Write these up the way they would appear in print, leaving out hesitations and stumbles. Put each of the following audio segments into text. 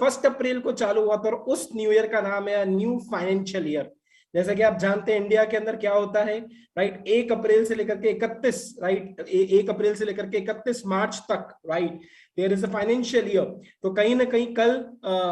1 अप्रैल को चालू हुआ था और उस न्यू ईयर का नाम है न्यू फाइनेंशियल ईयर। जैसा कि आप जानते हैं इंडिया के अंदर क्या होता है, राइट, 1 अप्रैल से लेकर के 31, राइट, 1 अप्रैल से लेकर के 31 मार्च तक, right, there is a financial year. तो कहीं ना कहीं कल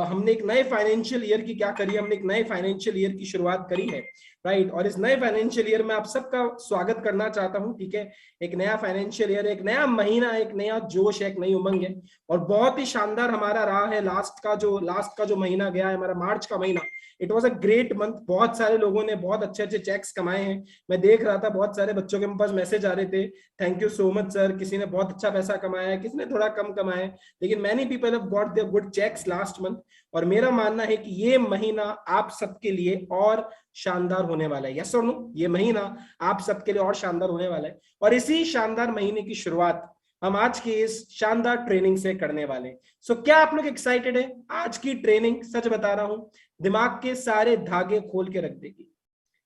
हमने एक नए फाइनेंशियल ईयर की क्या करी, हमने एक नए फाइनेंशियल ईयर की शुरुआत करी है, राइट। और इस नए फाइनेंशियल ईयर में आप सबका स्वागत करना चाहता हूं, ठीक है। एक नया फाइनेंशियल ईयर, एक नया महीना, एक नया जोश है, एक नई उमंग है, और बहुत ही शानदार हमारा रहा है लास्ट का जो महीना गया है हमारा, मार्च का महीना। It was a great month. बहुत सारे लोगों ने बहुत अच्छे अच्छे चेक्स कमाए हैं। मैं देख रहा था बहुत सारे बच्चों के पास मैसेज आ रहे थे, thank you so much sir, किसी ने बहुत अच्छा पैसा कमाया है, किसी ने थोड़ा कम कमाया है, लेकिन many people have got their good cheques last month. और मेरा मानना है कि ये महीना आप सबके लिए और शानदार होने वाला है। यस और नो, ये महीना आप सबके लिए और शानदार होने वाला है। और इसी शानदार महीने की शुरुआत हम आज की इस शानदार ट्रेनिंग से करने वाले हैं। सो क्या आप लोग एक्साइटेड हैं? आज की ट्रेनिंग, सच बता रहा हूं, दिमाग के सारे धागे खोल के रख देगी,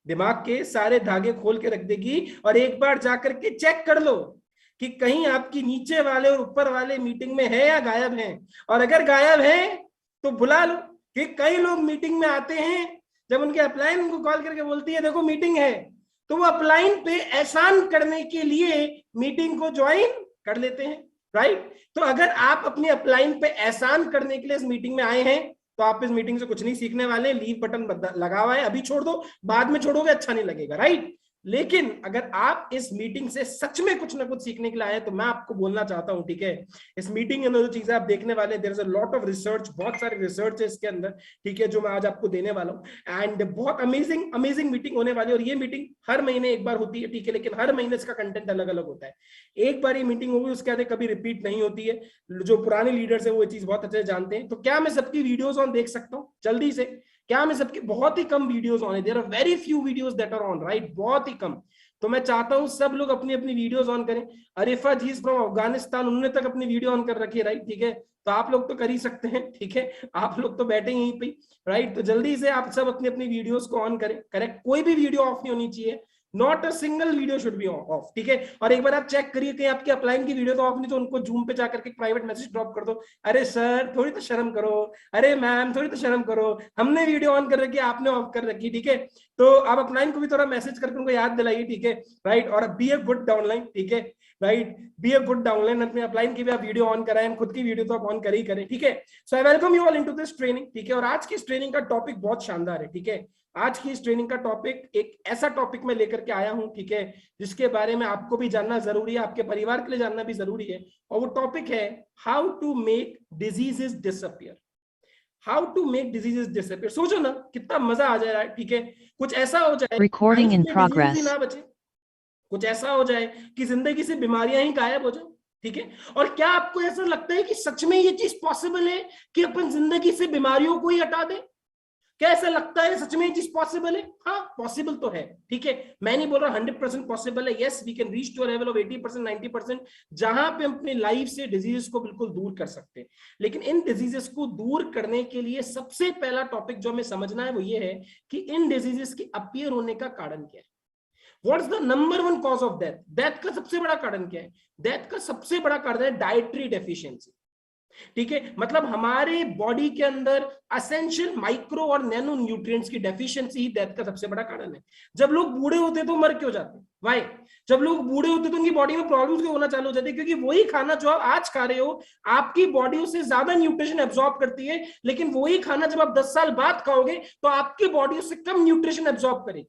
दिमाग के सारे धागे खोल के रख देगी। और एक बार जाकर के चेक कर लो कि कहीं आपकी नीचे वाले और ऊपर वाले मीटिंग में है या गायब हैं। और अगर गायब है तो बुला लो, कि कई लोग मीटिंग में आते हैं, जब उनके अपलाइन उनको कॉल करके बोलती है देखो मीटिंग है, तो वो अपलाइन पे एहसान करने के लिए मीटिंग को ज्वाइन कर लेते हैं, राइट। तो अगर आप अपनी अपलाइन पे एहसान करने के लिए इस मीटिंग में आए हैं तो आप इस मीटिंग से कुछ नहीं सीखने वाले। लीव बटन लगा हुआ है, अभी छोड़ दो, बाद में छोड़ोगे अच्छा नहीं लगेगा, राइट। लेकिन अगर आप इस मीटिंग से सच में कुछ ना कुछ सीखने के लिए आए तो मैं आपको बोलना चाहता हूं, ठीक है, इस मीटिंग के अंदर जो चीजें आप देखने वाले, there is a lot of research, बहुत सारे रिसर्च है इसके अंदर, ठीक है, जो मैं आज आपको देने वाला हूं। एंड बहुत अमेजिंग अमेजिंग मीटिंग होने वाली है। और ये मीटिंग हर महीने एक बार होती है, ठीक है, लेकिन हर महीने इसका कंटेंट अलग अलग होता है। एक बार ये मीटिंग होगी उसके बाद कभी रिपीट नहीं होती है। जो पुराने लीडर्स है वो ये चीज बहुत अच्छे से जानते हैं। तो क्या मैं सबकी वीडियोज ऑन देख सकता हूँ जल्दी से? क्या मैं सबकी, बहुत ही कम वीडियोज ऑन है, there are very few videos that are on, right, बहुत ही कम। तो मैं चाहता हूं सब लोग अपनी अपनी वीडियोस ऑन करें। अरिफा जी फ्रॉम अफगानिस्तान, उन्होंने तक अपनी वीडियो ऑन कर रखी है, राइट, ठीक है। तो आप लोग तो कर ही सकते हैं, ठीक है, आप लोग तो बैठे यहीं पे, राइट। तो जल्दी से आप सब अपनी अपनी वीडियोस को ऑन करें, करेक्ट, कोई भी वीडियो ऑफ नहीं होनी चाहिए, not a single video should be of, ठीक है। और एक बार आप चेक करिए कि आपकी अपलाइन की वीडियो तो ऑफ नहीं, तो उनको जूम पे जाकर के प्राइवेट मैसेज ड्रॉप कर दो, अरे सर थोड़ी तो शर्म करो, अरे मैम थोड़ी तो शर्म करो, हमने वीडियो ऑन कर रखी, आपने ऑफ कर रखी, ठीक है। तो आप अपलाइन को भी थोड़ा मैसेज करके उनको याद दिलाइए, ठीक है, राइट। और बी ए गुड डाउनलाइन, ठीक है, right, be a good downline, अपने अपलाइन की भी आप वीडियो ऑन कराएं, खुद की वीडियो तो आप ऑन कर ही करें, ठीक है। So I welcome you all into this training, ठीक है। और आज की इस ट्रेनिंग का टॉपिक बहुत शानदार है, ठीक है। आज की इस ट्रेनिंग का टॉपिक एक ऐसा टॉपिक मैं लेकर के आया हूं, ठीक है, जिसके बारे में आपको भी जानना जरूरी है, आपके परिवार के लिए जानना भी जरूरी है। और वो टॉपिक है how to make diseases disappear. How to make diseases disappear. सोचो ना कितना मजा आ जाए, ठीक है। कुछ ऐसा हो जाए Recording in progress. ना बचे, कुछ ऐसा हो जाए कि जिंदगी से बीमारियां ही गायब हो जाए, ठीक है। और क्या आपको ऐसा लगता है कि सच में ये चीज पॉसिबल है कि अपन जिंदगी से बीमारियों को ही हटा दें? क्या ऐसा लगता है सच में ये चीज पॉसिबल है? हाँ, पॉसिबल तो है, ठीक है। मैं नहीं बोल रहा 100% पॉसिबल है। Yes, we can reach to a level of 80%, 90%, जहां पे हम अपनी लाइफ से डिजीजेस को बिल्कुल दूर कर सकते हैं। लेकिन इन डिजीजेस को दूर करने के लिए सबसे पहला टॉपिक जो हमें समझना है वो ये है कि इन डिजीजेस के अपीयर होने का कारण क्या है। What is the number one cause of death? Death का सबसे बड़ा कारण क्या है? डेथ का सबसे बड़ा कारण है डाइटरी डेफिशिएंसी, ठीक है। मतलब हमारे बॉडी के अंदर एसेंशियल माइक्रो और नैनो न्यूट्रिएंट्स की डेफिशिएंसी ही डेथ का सबसे बड़ा कारण है। जब लोग बूढ़े होते हैं तो मर क्यों जाते हैं? व्हाई? जब लोग बूढ़े होते हैं तो उनकी बॉडी में प्रॉब्लम्स क्यों होना चालू हो जाती है? क्योंकि वही खाना जो आप आज खा रहे हो, आपकी बॉडी उससे ज्यादा न्यूट्रिशन एब्जॉर्ब करती है, लेकिन वही खाना जब आप 10 साल बाद खाओगे तो आपकी बॉडी उससे कम न्यूट्रिशन एब्जॉर्ब करेगी।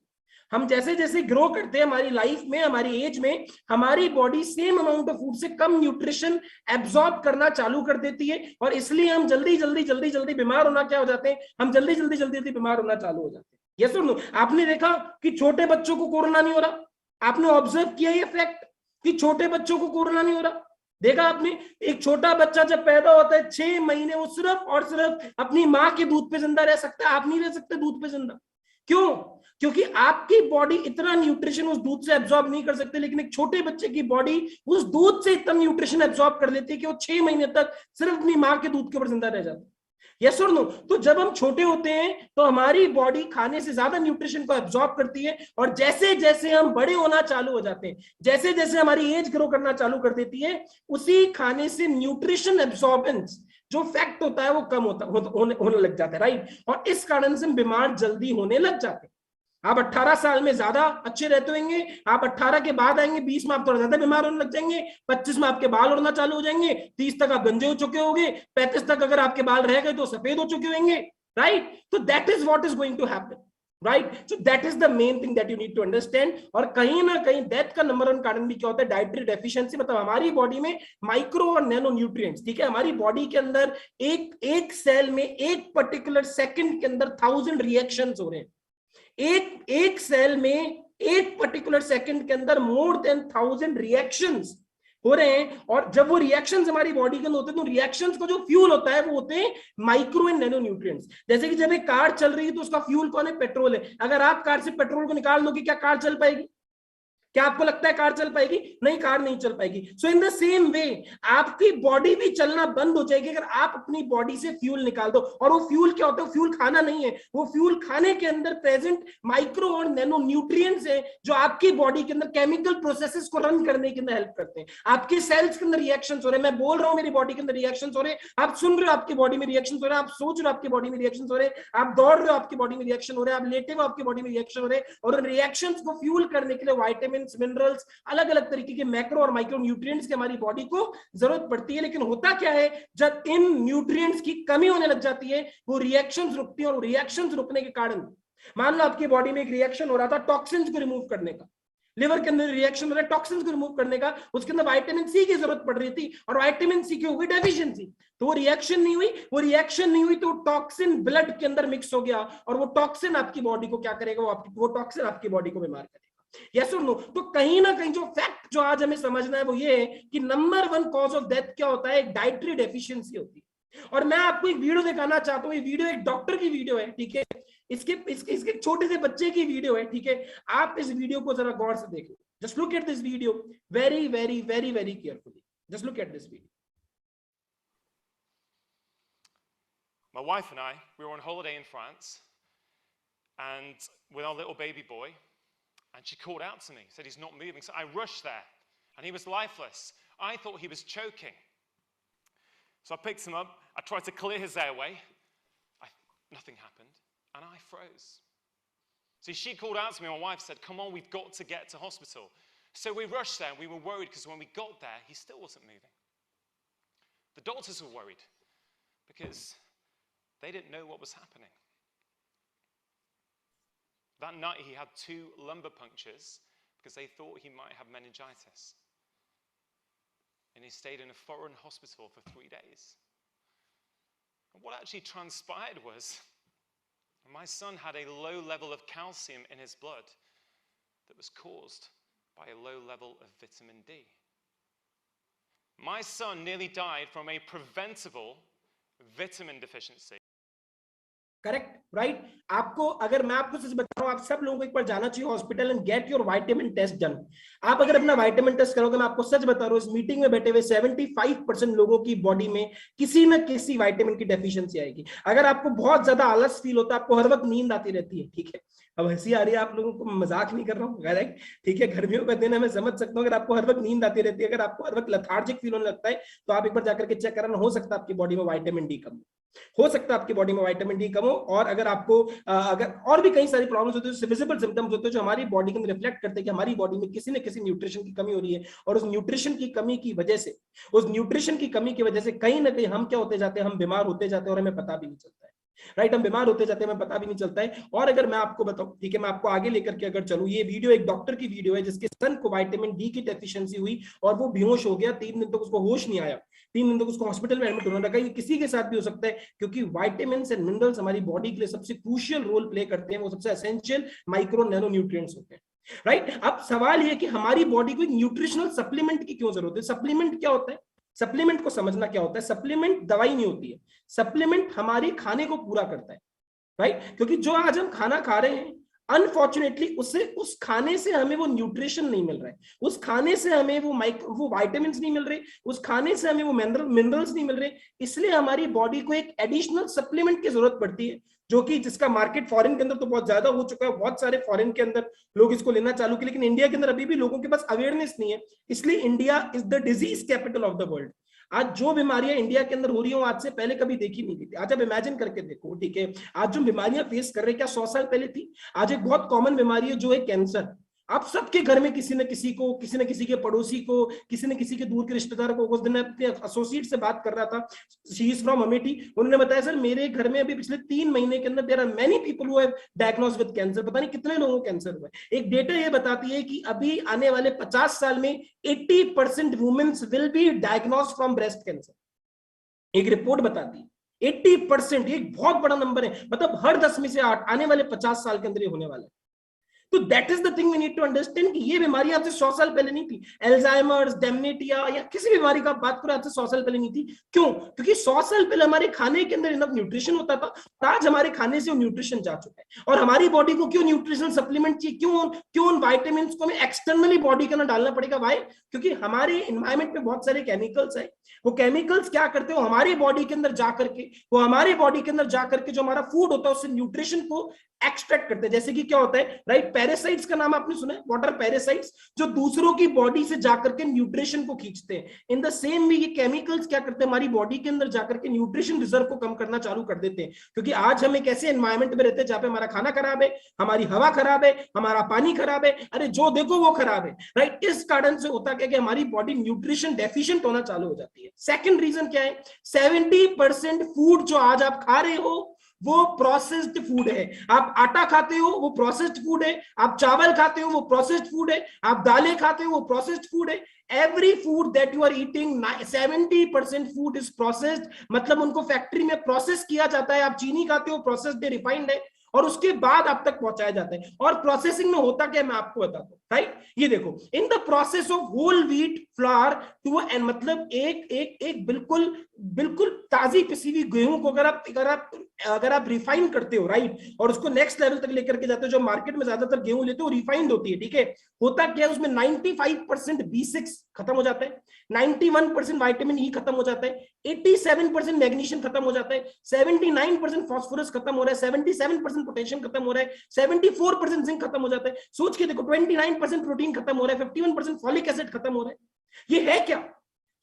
हम जैसे जैसे ग्रो करते हैं हमारी लाइफ में, हमारी एज में, हमारी body same amount of food से कम न्यूट्रिशन एब्जॉर्ब करना चालू कर देती है, और इसलिए हम जल्दी जल्दी जल्दी जल्दी बीमार होना क्या हो जाते हैं, हम जल्दी जल्दी जल्दी जल्दी बीमार होना चालू हो जाते हैं। यस और नो? आपने देखा कि छोटे बच्चों को कोरोना नहीं हो रहा? आपने ऑब्जर्व किया ये फैक्ट कि छोटे बच्चों को कोरोना नहीं हो रहा? देखा आपने? एक छोटा बच्चा जब पैदा होता है 6 महीने वो सिर्फ और सिर्फ अपनी माँ के दूध पे जिंदा रह सकता है। आप नहीं रह सकते दूध पे जिंदा। क्यों? क्योंकि आपकी बॉडी इतना न्यूट्रिशन उस दूध से एब्जॉर्ब नहीं कर सकते, लेकिन एक छोटे बच्चे की बॉडी उस दूध से इतना न्यूट्रिशन एब्जॉर्ब कर लेती है कि वो 6 महीने तक सिर्फ अपनी माँ के दूध के ऊपर जिंदा रह जाता है। यस और नो? तो जब हम छोटे होते हैं तो हमारी बॉडी खाने से ज्यादा न्यूट्रिशन को एब्जॉर्ब करती है, और जैसे जैसे हम बड़े होना चालू हो जाते हैं, जैसे जैसे हमारी एज ग्रो करना चालू कर देती है, उसी खाने से न्यूट्रिशन एब्जॉर्बेंस जो फैक्ट होता है वो कम होने लग जाता है, राइट। और इस कारण से बीमार जल्दी होने लग जाते हैं। आप 18 साल में ज्यादा अच्छे रहते होंगे, आप 18 के बाद आएंगे 20 में आप थोड़ा ज्यादा बीमार होने लग जाएंगे, 25 में आपके बाल उड़ना चालू हो जाएंगे, 30 तक आप गंजे हो चुके होंगे, 35 तक अगर आपके बाल रह गए तो सफेद हो चुके होंगे, राइट। तो that is what is going to happen, right. So that is the main thing that you need to understand. और कहीं ना कहीं डेथ का नंबर वन कारण भी क्या होता है, डाइटरी डेफिशिएंसी। मतलब हमारी बॉडी में माइक्रो और नैनो न्यूट्रिएंट्स, ठीक है, हमारी बॉडी के अंदर एक सेल में एक पर्टिकुलर सेकंड के अंदर 1000 रिएक्शंस हो रहे हैं। एक सेल में एक पर्टिकुलर सेकंड के अंदर मोर देन 1000 रिएक्शंस हो रहे हैं। और जब वो रिएक्शंस हमारी बॉडी के अंदर होते हैं तो रिएक्शंस को जो फ्यूल होता है वो होते हैं माइक्रो एंड नैनो न्यूट्रिएंट्स। जैसे कि जब एक कार चल रही है तो उसका फ्यूल कौन है, पेट्रोल है। अगर आप कार से पेट्रोल को निकाल दोगे क्या कार चल पाएगी? क्या आपको लगता है कार चल पाएगी? नहीं, कार नहीं चल पाएगी। सो इन द सेम वे आपकी बॉडी भी चलना बंद हो जाएगी अगर आप अपनी बॉडी से फ्यूल निकाल दो। और वो फ्यूल क्या होता है? फ्यूल खाना नहीं है, वो फ्यूल खाने के अंदर प्रेजेंट माइक्रो और नैनो न्यूट्रिएंट्स है जो आपकी बॉडी के अंदर केमिकल प्रोसेसेस को रन करने के अंदर हेल्प करते हैं। आपके सेल्स के अंदर रिएक्शंस हो रहे हैं, मैं बोल रहा हूं मेरी बॉडी के अंदर रिएक्शंस हो रहे हैं, आप सुन रहे हो आपकी बॉडी में रिएक्शंस हो रहे हैं, आप सोच रहे हो आपकी बॉडी में रिएक्शंस हो रहे हैं, आप दौड़ रहे हो आपकी बॉडी में रिएक्शन हो रहे हैं, आप लेटे हो आपकी बॉडी में रिएक्शन हो रहे हैं। और उन रिएक्शंस को फ्यूल करने के लिए विटामिन, मिनरल्स, अलग अलग तरीके के मैक्रो और माइक्रो न्यूट्रिएंट्स की हमारी बॉडी को जरूरत पड़ती है। लेकिन होता क्या है, जब इन न्यूट्रिएंट्स की कमी होने लग जाती है वो रिएक्शंस रुकती है। और रिएक्शंस रुकने के कारण, मान लो आपकी बॉडी में एक रिएक्शन हो रहा था टॉक्सिन्स को रिमूव करने का, लिवर के अंदर रिएक्शन हो रहा है टॉक्सिन्स को रिमूव करने का, उसके अंदर विटामिन सी की जरूरत पड़ रही थी और विटामिन सी की हो गई डेफिशिएंसी, तो वो रिएक्शन नहीं हुई। वो रिएक्शन नहीं हुई तो टॉक्सिन ब्लड के अंदर मिक्स हो गया और वो टॉक्सिन आपकी बॉडी को क्या करेगा, वो टॉक्सिन आपकी बॉडी को बीमार करेगा। यस और नो? तो कहीं ना कहीं जो फैक्ट जो आज हमें समझना है वो ये है कि number one cause of death क्या होता है, एक डाइटरी डेफिशिएंसी होती है। और मैं आपको एक वीडियो दिखाना चाहता हूँ, ये वीडियो एक डॉक्टर की वीडियो है, ठीक है, इसके छोटे से बच्चे की वीडियो है, ठीक है। आप इस वीडियो को जरा गौर से देखो, just look at this video very very very very carefully, just look at this video. My wife and I, we were on holiday in France and with our little baby boy. And she called out to me, said he's not moving. So I rushed there, and he was lifeless. I thought he was choking. So I picked him up. I tried to clear his airway. Nothing happened, and I froze. See, she called out to me. My wife said, "Come on, we've got to get to hospital." So we rushed there, and we were worried because when we got there, he still wasn't moving. The doctors were worried because they didn't know what was happening. That night he had 2 lumbar punctures because they thought he might have meningitis. And he stayed in a foreign hospital for 3 days. And what actually transpired was my son had a low level of calcium in his blood that was caused by a low level of vitamin D. My son nearly died from a preventable vitamin deficiency. Correct, right. आपको, अगर मैं आपको सच बता रहा हूं, आप सब लोगों को एक बार जाना चाहिए hospital and get your vitamin test done. आप अगर अपना विटामिन टेस्ट करोगे, मैं आपको सच बता रहा हूं, इस मीटिंग में बैठे हुए 75% लोगों की बॉडी में किसी ना किसी विटामिन की डेफिशिएंसी आएगी। अगर आपको बहुत ज्यादा आलस फील होता है, आपको हर वक्त नींद आती रहती है, ठीक है, अब हंसी आ रही है आप लोगों को, मजाक नहीं कर रहा हूँ, करेक्ट, ठीक है, गर्मियों का दिन है, मैं समझ सकता हूँ। अगर आपको हर वक्त नींद आती रहती है, अगर आपको हर वक्त लेथार्जिक फील होने लगता है, तो आप एक बार जाकर के चेक कराना, हो सकता है आपकी बॉडी में विटामिन डी कम हो सकता है आपकी बॉडी में विटामिन डी कम हो। और अगर आपको अगर और भी कई सारी प्रॉब्लम्स होती है, विजिबल सिम्टम्स होते हैं जो हमारी बॉडी के अंदर रिफ्लेक्ट करते हैं कि हमारी बॉडी में किसी न किसी न्यूट्रिशन की कमी हो रही है। और उस न्यूट्रिशन की कमी की वजह से, उस न्यूट्रिशन की कमी की वजह से कहीं ना कहीं हम क्या होते जाते हैं, हम बीमार होते जाते हैं और हमें पता भी नहीं चलता है, राइट। हम बीमार होते जाते हैं, हमें पता भी नहीं चलता है। और अगर मैं आपको बताऊं, ठीक है, मैं आपको आगे लेकर के अगर चलूं, ये वीडियो एक डॉक्टर की वीडियो है जिसके सन को विटामिन डी की डेफिशिएंसी हुई और वो बेहोश हो गया, 3 दिन तक उसको होश नहीं आया, 3 दिन तक उसको हॉस्पिटल में एडमिट होना लगा। ये किसी के साथ भी हो सकता है, क्योंकि विटामिन्स एंड मिनरल्स हमारी बॉडी के लिए सबसे क्रूशियल रोल प्ले करते हैं, वो सबसे एसेंशियल माइक्रो नैनो न्यूट्रिएंट्स होते हैं, राइट। अब सवाल ये कि हमारी बॉडी को न्यूट्रिशनल सप्लीमेंट की क्यों जरूरत है? सप्लीमेंट क्या होता है? सप्लीमेंट को समझना क्या होता है। सप्लीमेंट दवाई नहीं होती है, सप्लीमेंट हमारे खाने को पूरा करता है, राइट। क्योंकि जो आज हम खाना खा रहे हैं, अनफॉर्चुनेटली उससे, उस खाने से हमें वो न्यूट्रिशन नहीं मिल रहा है, उस खाने से हमें वो विटामिन्स नहीं मिल रहे, उस खाने से हमें वो मिनरल्स नहीं मिल रहे। इसलिए हमारी बॉडी को एक एडिशनल सप्लीमेंट की जरूरत पड़ती है, जो कि जिसका मार्केट फॉरेन के अंदर तो बहुत ज्यादा हो चुका है, बहुत सारे फॉरेन के अंदर लोग इसको लेना चालू किए, लेकिन इंडिया के अंदर अभी भी लोगों के पास अवेयरनेस नहीं है। इसलिए India is the disease capital of the world. आज जो बीमारियां इंडिया के अंदर हो रही हो आज से पहले कभी देखी नहीं थी। आज आप इमेजिन करके देखो, ठीक है, आज जो बीमारियां फेस कर रहे हैं क्या 100 साल पहले थी? आज एक बहुत कॉमन बीमारी है जो है कैंसर। आप सबके घर में किसी न किसी को, किसी न किसी के पड़ोसी को, किसी न किसी के दूर के रिश्तेदार को। उस दिन मैं अपने एसोसिएट से बात कर रहा था, शी इज फ्रॉम अमेठी। उन्होंने बताया सर मेरे घर में अभी पिछले 3 महीने के अंदर there are many people who have diagnosed with cancer. पता नहीं कितने लोगों को कैंसर हुआ है। एक डेटा ये बताती है कि अभी आने वाले 50 साल में 80% womens will be diagnosed from breast cancer. एक रिपोर्ट बताती है 80%, एक बहुत बड़ा नंबर है। मतलब हर 10 में से 8 आने वाले 50 साल के अंदर ये होने वाला है। तो that is the thing we need to understand कि ये बीमारी आपसे 100 साल पहले नहीं थी। एल्जाइमर्स, डेमेटिया या किसी भी बीमारी का बात करो आपसे 100 साल पहले नहीं थी। क्यों? क्योंकि 100 साल पहले हमारे खाने के अंदर इनफ न्यूट्रिशन होता था, आज हमारे खाने से वो न्यूट्रिशन जा चुका है। और हमारी बॉडी को क्यों न्यूट्रिशनल सप्लीमेंट चाहिए, क्यों उन वाइटामिन को हमें एक्सटर्नली बॉडी के अंदर डालना पड़ेगा? वाई? क्योंकि हमारे एनवायरमेंट में बहुत सारे केमिकल्स है। वो केमिकल्स क्या करते हो हमारी बॉडी के अंदर जाकर के, वो हमारे बॉडी के अंदर जाकर के जो हमारा फूड होता है उससे न्यूट्रिशन को एक्सट्रैक्ट करते हैं। जैसे कि क्या होता है, राइट, पैरासाइट्स का नाम आपने सुना है, वाटर पैरासाइट्स, जो दूसरों की बॉडी से जाकर के न्यूट्रिशन को खींचते हैं। इन द सेम वे ये केमिकल्स क्या करते हैं, हमारी बॉडी के अंदर जाकर के न्यूट्रिशन रिजर्व को कम करना चालू कर देते हैं। क्योंकि आज हम एक ऐसे एनवायरमेंट में रहते हैं जहां पे हमारा खाना खराब है, हमारी हवा खराब है, हमारा पानी खराब है, अरे जो देखो वो खराब है, राइट। इस कारण से होता क्या कि हमारी बॉडी न्यूट्रिशन डेफिशिएंट होना चालू हो जाती है। सेकंड रीजन क्या है, 70% फूड जो आज आप खा रहे हो वो प्रोसेस्ड फूड है। आप आटा खाते हो वो प्रोसेस्ड फूड है, आप चावल खाते हो वो प्रोसेस्ड फूड है, आप दालें खाते हो वो प्रोसेस्ड फूड है। Every food that you are eating 70% food is processed, मतलब उनको फैक्ट्री में प्रोसेस किया जाता है। आप चीनी खाते हो प्रोसेस्ड है, रिफाइंड है, और उसके बाद आप तक पहुंचाया जाता है। और प्रोसेसिंग में होता क्या मैं आपको बताता हूं, राइट। ये देखो, in the process of whole wheat flour to end, मतलब एक बिल्कुल बिल्कुल ताजी पिसी हुई गेहूं को अगर आप रिफाइन करते हो, राइट, और उसको नेक्स्ट लेवल तक लेकर के जाते हो, जो मार्केट में ज्यादातर गेहूं लेते हो रिफाइंड होती है, ठीक है। होता क्या है उसमें 95% B6 खत्म हो जाता है, 91% विटामिन ई खत्म हो जाता है, 87% मैग्नीशियम खत्म हो जाता है, 79% फास्फोरस खत्म हो रहा है, 77% पोटेशियम खत्म हो रहा है, 74% जिंक खत्म हो जाता है। सोच के देखो, 29% प्रोटीन खत्म हो रहा है, 51% फॉलिक एसिड खत्म हो रहा है। ये है क्या?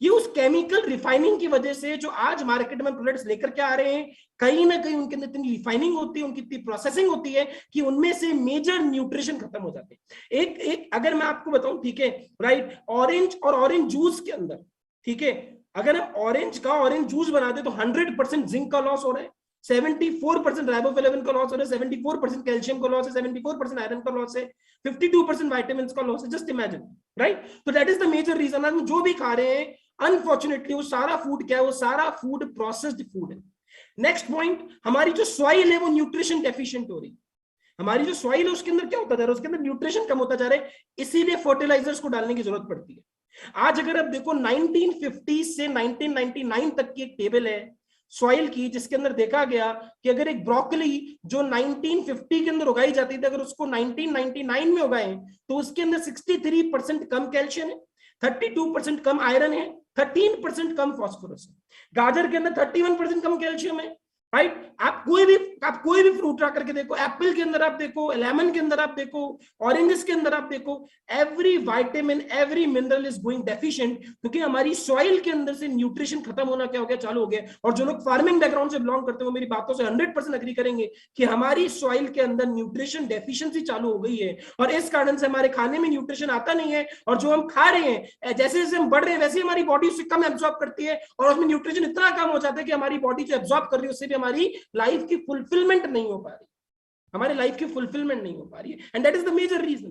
ये उस केमिकल रिफाइनिंग की वजह से जो आज मार्केट में प्रोडक्ट्स लेकर के आ रहे हैं, कहीं ना कहीं उनके अंदर इतनी रिफाइनिंग होती है, उनकी इतनी प्रोसेसिंग होती है कि उनमें से मेजर न्यूट्रिशन खत्म हो जाते हैं। एक अगर मैं आपको बताऊं, ठीक है, राइट, ऑरेंज और ऑरेंज जूस के अंदर, ठीक है, अगर हम ऑरेंज जूस बनाते तो 100% जिंक का लॉस हो रहा है, 74% राइबोफ्लेविन का लॉस हो रहा है, 74% कैल्शियम का लॉस है, 74% आयरन का लॉस है, 52% विटामिन का लॉस है। Just imagine, right. तो that is the major reason. हम जो भी खा रहे हैं अनफॉर्चुनेटली वो सारा फूड क्या है, वो सारा फूड प्रोसेस्ड फूड है। नेक्स्ट पॉइंट, हमारी जो सॉइल है वो न्यूट्रिशन डेफिशिएंट हो रही है। हमारी जो सॉइल है उसके अंदर क्या होता जा रहा है, उसके अंदर न्यूट्रिशन कम होता जा रहा है, इसीलिए फर्टिलाइजर्स को डालने की जरूरत पड़ती है। आज अगर आप देखो 1950 से 1999 तक की एक टेबल है सॉइल की, जिसके अंदर देखा गया कि अगर एक ब्रोकली जो 1950 के अंदर उगाई जाती थी, अगर उसको 1999 में उगाएं तो उसके अंदर 63% कम कैल्शियम है, 32% कम आयरन है, 13% कम फास्फोरस है। गाजर के अंदर 31% कम कैल्शियम है, राइट। आप कोई भी फ्रूट रख करके देखो, एप्पल के अंदर आप देखो, लेमन के अंदर आप देखो, ऑरेंजेस के अंदर आप देखो, every vitamin every mineral is going deficient, क्योंकि हमारी सॉइल के अंदर से न्यूट्रिशन खत्म होना क्या हो गया, चालू हो गया। और जो लोग फार्मिंग बैकग्राउंड से बिलोंग करते हैं वो मेरी बातों से 100% एग्री करेंगे कि हमारी सॉइल के अंदर न्यूट्रिशन डेफिशिएंसी चालू हो गई है, और इस कारण से हमारे खाने में न्यूट्रिशन आता नहीं है, और जो हम खा रहे हैं जैसे जैसे हम बढ़ रहे हैं वैसे हमारी बॉडी उससे कम एब्जॉर्ब करती है, और उसमें न्यूट्रिशन इतना कम हो जाता है कि हमारी बॉडी जो एब्जॉर्ब कर रही है उससे भी हमारी लाइफ की फुलफिलमेंट नहीं हो पा रही, हमारी लाइफ की फुलफिलमेंट नहीं हो पा रही है। And that is the major reason,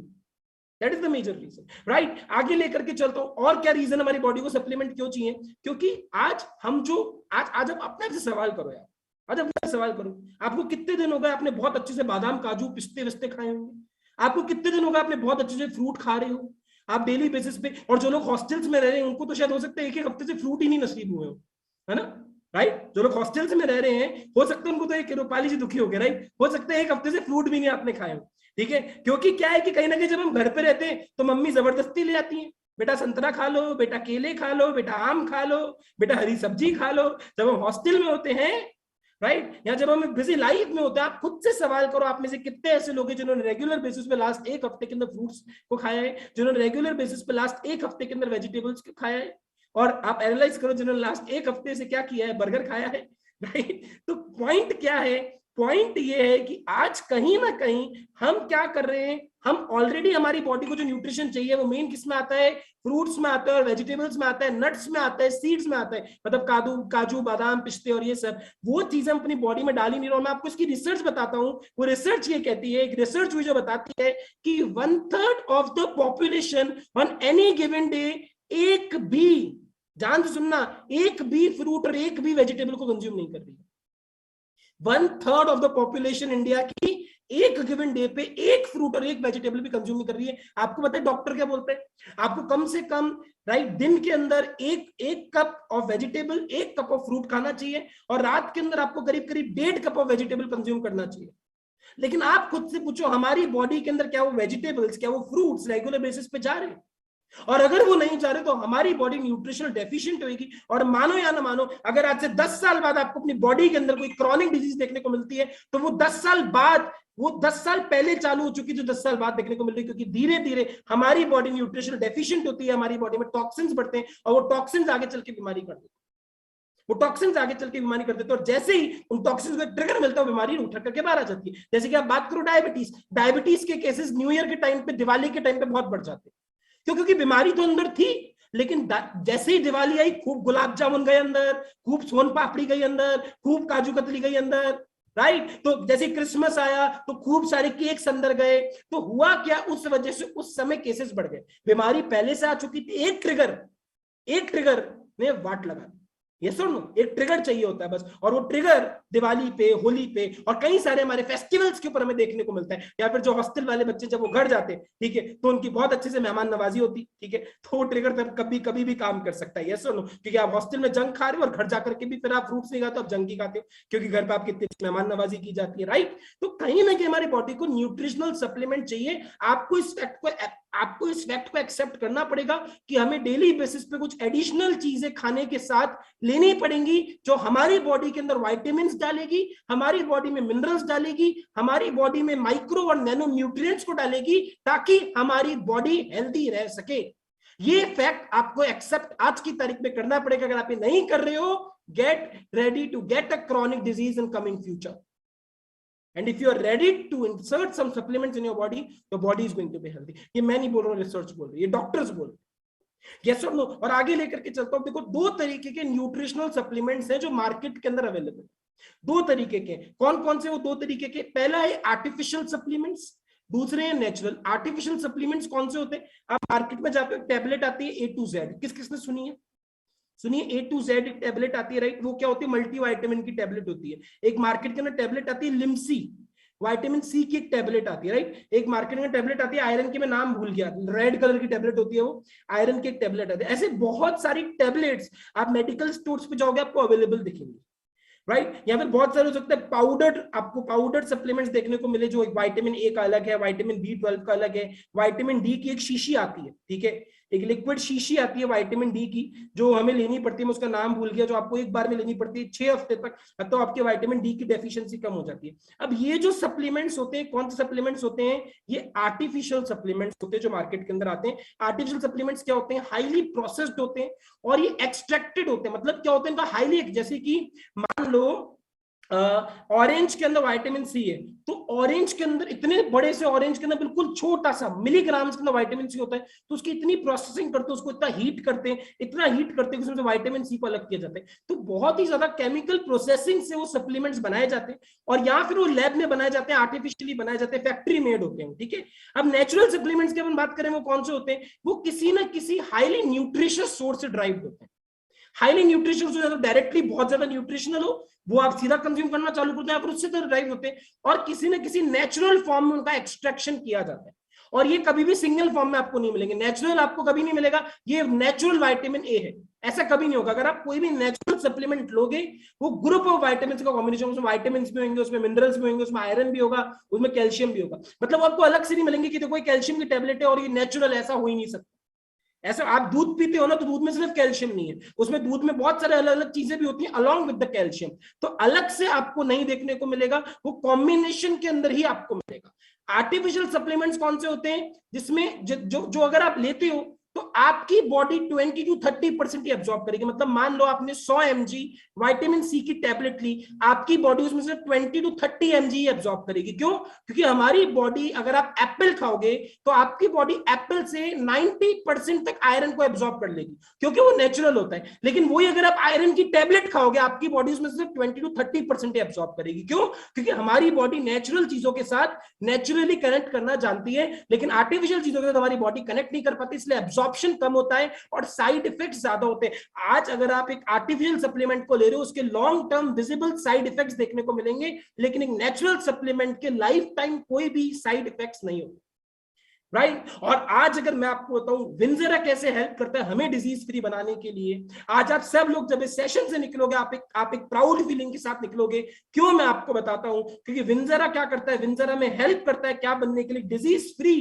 that is the major reason, right. आगे लेकर के चलता हूं, और क्या रीजन हमारी बॉडी को सप्लीमेंट क्यों चाहिए? क्योंकि आज हम जो आज आप अपने से सवाल करो यार, आज अपने सवाल करो, आपको कितने दिन हो गए आपने बहुत अच्छे से बादाम काजू पिस्ते विस्ते खाए होंगे? आपको कितने दिन हो गए आपने बहुत अच्छे से फ्रूट खा रहे हो आप डेली बेसिस पे? और जो लोग हॉस्टल्स में रह रहे हैं उनको तो शायद हो सकता है एक हफ्ते से फ्रूट ही नहीं नसीब हुए हो, है ना, राइट। जो लोग हॉस्टल्स में रह रहे हैं हो सकता है उनको तो एक रूपाली जी दुखी हो गए, राइट, हो सकता है एक हफ्ते से फ्रूट भी नहीं आपने खाए हो, ठीक है। क्योंकि क्या है कि कहीं ना कहीं जब हम घर पे रहते हैं तो मम्मी जबरदस्ती ले आती है, बेटा संतरा खा लो, बेटा केले खा लो, बेटा आम खा लो, बेटा हरी सब्जी खा लो। जब हम हॉस्टल में होते हैं, राइट, या जब हम बिजी लाइफ में होते हैं, आप खुद से सवाल करो आप में से कितने ऐसे लोग हैं जिन्होंने रेगुलर बेसिस पे लास्ट एक हफ्ते के अंदर फ्रूट्स को खाया है, जिन्होंने रेगुलर बेसिस पे लास्ट एक हफ्ते के अंदर वेजिटेबल्स को खाया है। और आप एनालाइज करो जिन्होंने लास्ट एक हफ्ते से क्या किया है, बर्गर खाया है, राइट। तो पॉइंट क्या है, पॉइंट ये है कि आज कहीं ना कहीं हम क्या कर रहे हैं, हम ऑलरेडी हमारी बॉडी को जो न्यूट्रिशन चाहिए वो मेन किस में आता है, फ्रूट्स में आता है और वेजिटेबल्स में आता है, नट्स में आता है, सीड्स में आता है, मतलब काजू बादाम पिस्ते और ये सब वो चीजें हम अपनी बॉडी में डाल ही नहीं रहे। मैं आपको इसकी रिसर्च बताता हूं। वो रिसर्च ये कहती है, एक रिसर्च हुई जो बताती है कि 1/3 of the population on any given day एक भी, ध्यान से सुनना, एक भी फ्रूट और एक भी वेजिटेबल को कंज्यूम नहीं कर रही है। 1/3 ऑफ द पॉपुलेशन इंडिया की एक गिवन डे पे एक फ्रूट और एक वेजिटेबल भी कंज्यूम नहीं कर रही है। आपको पता है डॉक्टर क्या बोलते हैं, आपको कम से कम राइट दिन के अंदर एक कप ऑफ वेजिटेबल, एक कप ऑफ फ्रूट खाना चाहिए और रात के अंदर आपको करीब करीब 1.5 कप ऑफ वेजिटेबल कंज्यूम करना चाहिए। लेकिन आप खुद से पूछो हमारी बॉडी के अंदर क्या वो वेजिटेबल्स, क्या वो फ्रूट्स रेगुलर बेसिस पे जा रहे हैं? और अगर वो नहीं जा रहे तो हमारी बॉडी न्यूट्रिशनल डेफिशिएंट होगी। और मानो या ना मानो, अगर आज से 10 साल बाद आपको अपनी बॉडी के अंदर कोई क्रॉनिक डिजीज देखने को मिलती है तो वो 10 साल बाद, वो 10 साल पहले चालू हो चुकी जो 10 साल बाद देखने को मिल रही है, क्योंकि धीरे धीरे हमारी बॉडी न्यूट्रिशनल डेफिशिएंट होती है, हमारी बॉडी में टॉक्सिन्स बढ़ते हैं और वो टॉक्सिन्स आगे चल के बीमारी करते हैं, वो टॉक्सिन्स आगे चल के बीमारी कर देते हैं। और जैसे ही उन टॉक्सिन्स को ट्रिगर मिलता है बीमारी उठ करके बाहर आ जाती है। जैसे कि आप बात करो डायबिटीज के केसेस न्यू ईयर के टाइम पे, दिवाली के टाइम पे बहुत बढ़ जाते हैं। क्यों? क्योंकि बीमारी तो अंदर थी, लेकिन जैसे ही दिवाली आई खूब गुलाब जामुन गए अंदर, खूब सोन पापड़ी गई अंदर, खूब काजू कतली गई अंदर, राइट। तो जैसे क्रिसमस आया तो खूब सारे केक्स अंदर गए। तो हुआ क्या, उस वजह से उस समय केसेस बढ़ गए। बीमारी पहले से आ चुकी थी, एक ट्रिगर ने वाट लगा दी। ये सुन लो, एक ट्रिगर चाहिए होता है बस, और वो ट्रिगर दिवाली पे, होली पे और कई सारे हमारे फेस्टिवल्स के ऊपर हमें देखने को मिलता है। या फिर जो हॉस्टल वाले बच्चे जब वो घर जाते हैं, ठीक है, तो उनकी बहुत अच्छे से मेहमान नवाजी होती, ठीक है, तो वो ट्रिगर तब कभी भी काम कर सकता है। ये सुन लो, क्योंकि आप हॉस्टल में जंक खा रहे हो और घर जाकर के भी फिर आप फ्रूट्स नहीं खाते, आप जंक ही खाते हो, क्योंकि घर पर आपकी मेहमान नवाजी की जाती है, राइट। तो कहीं ना कहीं हमारी बॉडी को न्यूट्रिशनल सप्लीमेंट चाहिए। आपको इस फैक्ट को एक्सेप्ट करना पड़ेगा कि हमें डेली बेसिस पे कुछ एडिशनल चीजें खाने के साथ लेनी पड़ेंगी, जो हमारी बॉडी के अंदर विटामिन्स डालेगी, हमारी बॉडी में मिनरल्स डालेगी, हमारी बॉडी में माइक्रो और नैनो न्यूट्रिएंट्स को डालेगी, ताकि हमारी बॉडी हेल्दी रह सके। ये फैक्ट आपको एक्सेप्ट आज की तारीख में करना पड़ेगा। अगर आप ये नहीं कर रहे हो, get ready to get a chronic disease in coming future. And if you are ready to insert some supplements in your body, your body is going to be healthy. ये मैं नहीं बोल रहा हूँ, रिसर्च बोल रही है, ये डॉक्टर्स बोल रहे हैं। Yes or no? और आगे लेकर के चलता हूँ। देखो, दो तरीके के न्यूट्रिशनल सप्लीमेंट्स हैं जो मार्केट के अंदर अवेलेबल है। दो तरीके के, कौन कौन से वो दो तरीके के? पहला है आर्टिफिशियल सप्लीमेंट्स, दूसरे हैं नेचुरल। आर्टिफिशियल सप्लीमेंट्स कौन से होते हैं? आप मार्केट में जाते हो, टैबलेट आती है A to Z, किस किसने सुनी है? सुनिए, A to Z टैबलेट आती है, राइट। वो क्या होती है? मल्टी विटामिन की टैबलेट होती है। एक मार्केट के अंदर टैबलेट आती है लिम्सी, विटामिन सी की एक टैबलेट आती है, राइट। एक मार्केट में टैबलेट आती है आयरन की, मैं नाम भूल गया, रेड कलर की टैबलेट होती है, वो आयरन की एक टैबलेट आती है। ऐसे बहुत सारी टैबलेट्स आप मेडिकल स्टोर्स पे जाओगे आपको अवेलेबल दिखेंगी, राइट। या फिर बहुत सारे हो सकते हैं पाउडर, आपको पाउडर सप्लीमेंट्स देखने को मिले, जो विटामिन ए का अलग है, विटामिन B12 का अलग है, विटामिन डी की एक शीशी आती है, ठीक है, एक लिक्विड शीशी आती है विटामिन डी की, जो हमें लेनी पड़ती है, मैं उसका नाम भूल गया, जो आपको एक बार में लेनी पड़ती है 6 हफ्ते तक, तो आपके विटामिन डी की डेफिशिएंसी कम हो जाती है। अब ये जो सप्लीमेंट्स होते हैं, कौन से सप्लीमेंट्स होते हैं? ये आर्टिफिशियल सप्लीमेंट्स होते हैं जो मार्केट के अंदर आते हैं। आर्टिफिशियल सप्लीमेंट्स क्या होते हैं? हाईली प्रोसेस्ड होते हैं और ये एक्सट्रैक्टेड होते हैं। मतलब क्या होते हैं? इनका हाईली, जैसे कि मान लो ऑरेंज के अंदर विटामिन सी है, तो ऑरेंज के अंदर, इतने बड़े से ऑरेंज के अंदर बिल्कुल छोटा सा मिलीग्राम्स के अंदर विटामिन सी होता है, तो उसकी इतनी प्रोसेसिंग करते हैं, उसको इतना हीट करते हैं, कि उसमें से विटामिन सी को अलग किया जाता है। तो बहुत ही ज्यादा केमिकल प्रोसेसिंग से वो सप्लीमेंट्स बनाए जाते हैं, और या फिर वो लैब में बनाए जाते हैं, आर्टिफिशियली बनाए जाते हैं, फैक्ट्री मेड होते हैं, ठीक है। अब नेचुरल सप्लीमेंट्स की अपन बात करें, वो कौन से होते हैं? वो किसी ना किसी हाईली न्यूट्रिशियस सोर्स से ड्राइव होते हैं। हाईली न्यूट्रिशनल, डायरेक्टली बहुत ज्यादा न्यूट्रिशनल हो, वो आप सीधा कंज्यूम करना चालू करते हैं, उससे तो ड्राइव होते हैं, और किसी न किसी नेचुरल फॉर्म में उनका एक्सट्रैक्शन किया जाता है। और ये कभी भी सिंगल फॉर्म में आपको नहीं मिलेंगे, नेचुरल आपको कभी नहीं मिलेगा। ये नेचुरल विटामिन ए है, ऐसा कभी नहीं होगा। अगर आप कोई भी नेचुरल सप्लीमेंट लोगे, वो ग्रुप ऑफ विटामिन का कॉम्बिनेशन, उसमें विटामिन भी होंगे, उसमें मिनरल्स भी होंगे, उसमें आयरन भी होगा, उसमें कैल्शियम भी होगा। मतलब आपको अलग से नहीं मिलेंगे कि देखो कैल्शियम की टैबलेट है और ये नेचुरल, ऐसा हो ही नहीं सकता। ऐसा, आप दूध पीते हो ना, तो दूध में सिर्फ कैल्शियम नहीं है, उसमें दूध में बहुत सारे अलग अलग चीजें भी होती हैं अलोंग विद द कैल्शियम, तो अलग से आपको नहीं देखने को मिलेगा, वो कॉम्बिनेशन के अंदर ही आपको मिलेगा। आर्टिफिशियल सप्लीमेंट्स कौन से होते हैं? जिसमें जो अगर आप लेते हो तो आपकी बॉडी 20 to 30% ही एब्जॉर्ब करेगी। मतलब मान लो आपने 100 mg विटामिन सी की टैबलेट ली, आपकी बॉडी उसमें से 20 to 30 mg ही एब्जॉर्ब करेगी। क्यों? क्योंकि हमारी बॉडी, अगर आप एप्पल खाओगे तो आपकी बॉडी एप्पल से 90% तक आयरन को एब्जॉर्ब कर लेगी, क्योंकि वो नेचुरल होता है। लेकिन वही अगर आप आयरन की टैबलेट खाओगे, आपकी बॉडी उसमें से 20 to 30% ही एब्जॉर्ब करेगी। क्यों? क्योंकि हमारी बॉडी नेचुरल चीजों के साथ नेचुरली कनेक्ट करना जानती है, लेकिन आर्टिफिशियल चीजों के साथ हमारी बॉडी कनेक्ट नहीं कर पाती, इसलिए एब्जॉर्प्शन कम होता है और साइड इफेक्ट्स ज्यादा होते हैं। आज अगर आप एक आर्टिफिशियल सप्लीमेंट को ले रहे हो, उसके long term visible side effects देखने को मिलेंगे, लेकिन एक नेचुरल सप्लीमेंट के लाइफ टाइम कोई भी साइड इफेक्ट्स नहीं होते, राइट। और आज अगर मैं आपको बताऊं विंजेरा कैसे हेल्प करता है हमें डिजीज फ्री बनाने के लिए, आज आप सब लोग जब इस सेशन से निकलोगे आप एक प्राउड फीलिंग के साथ निकलोगे। क्यों? मैं आपको बताता हूं, क्योंकि विंजेरा क्या करता है, विंजेरा में हेल्प करता है क्या बनने के लिए, डिजीज फ्री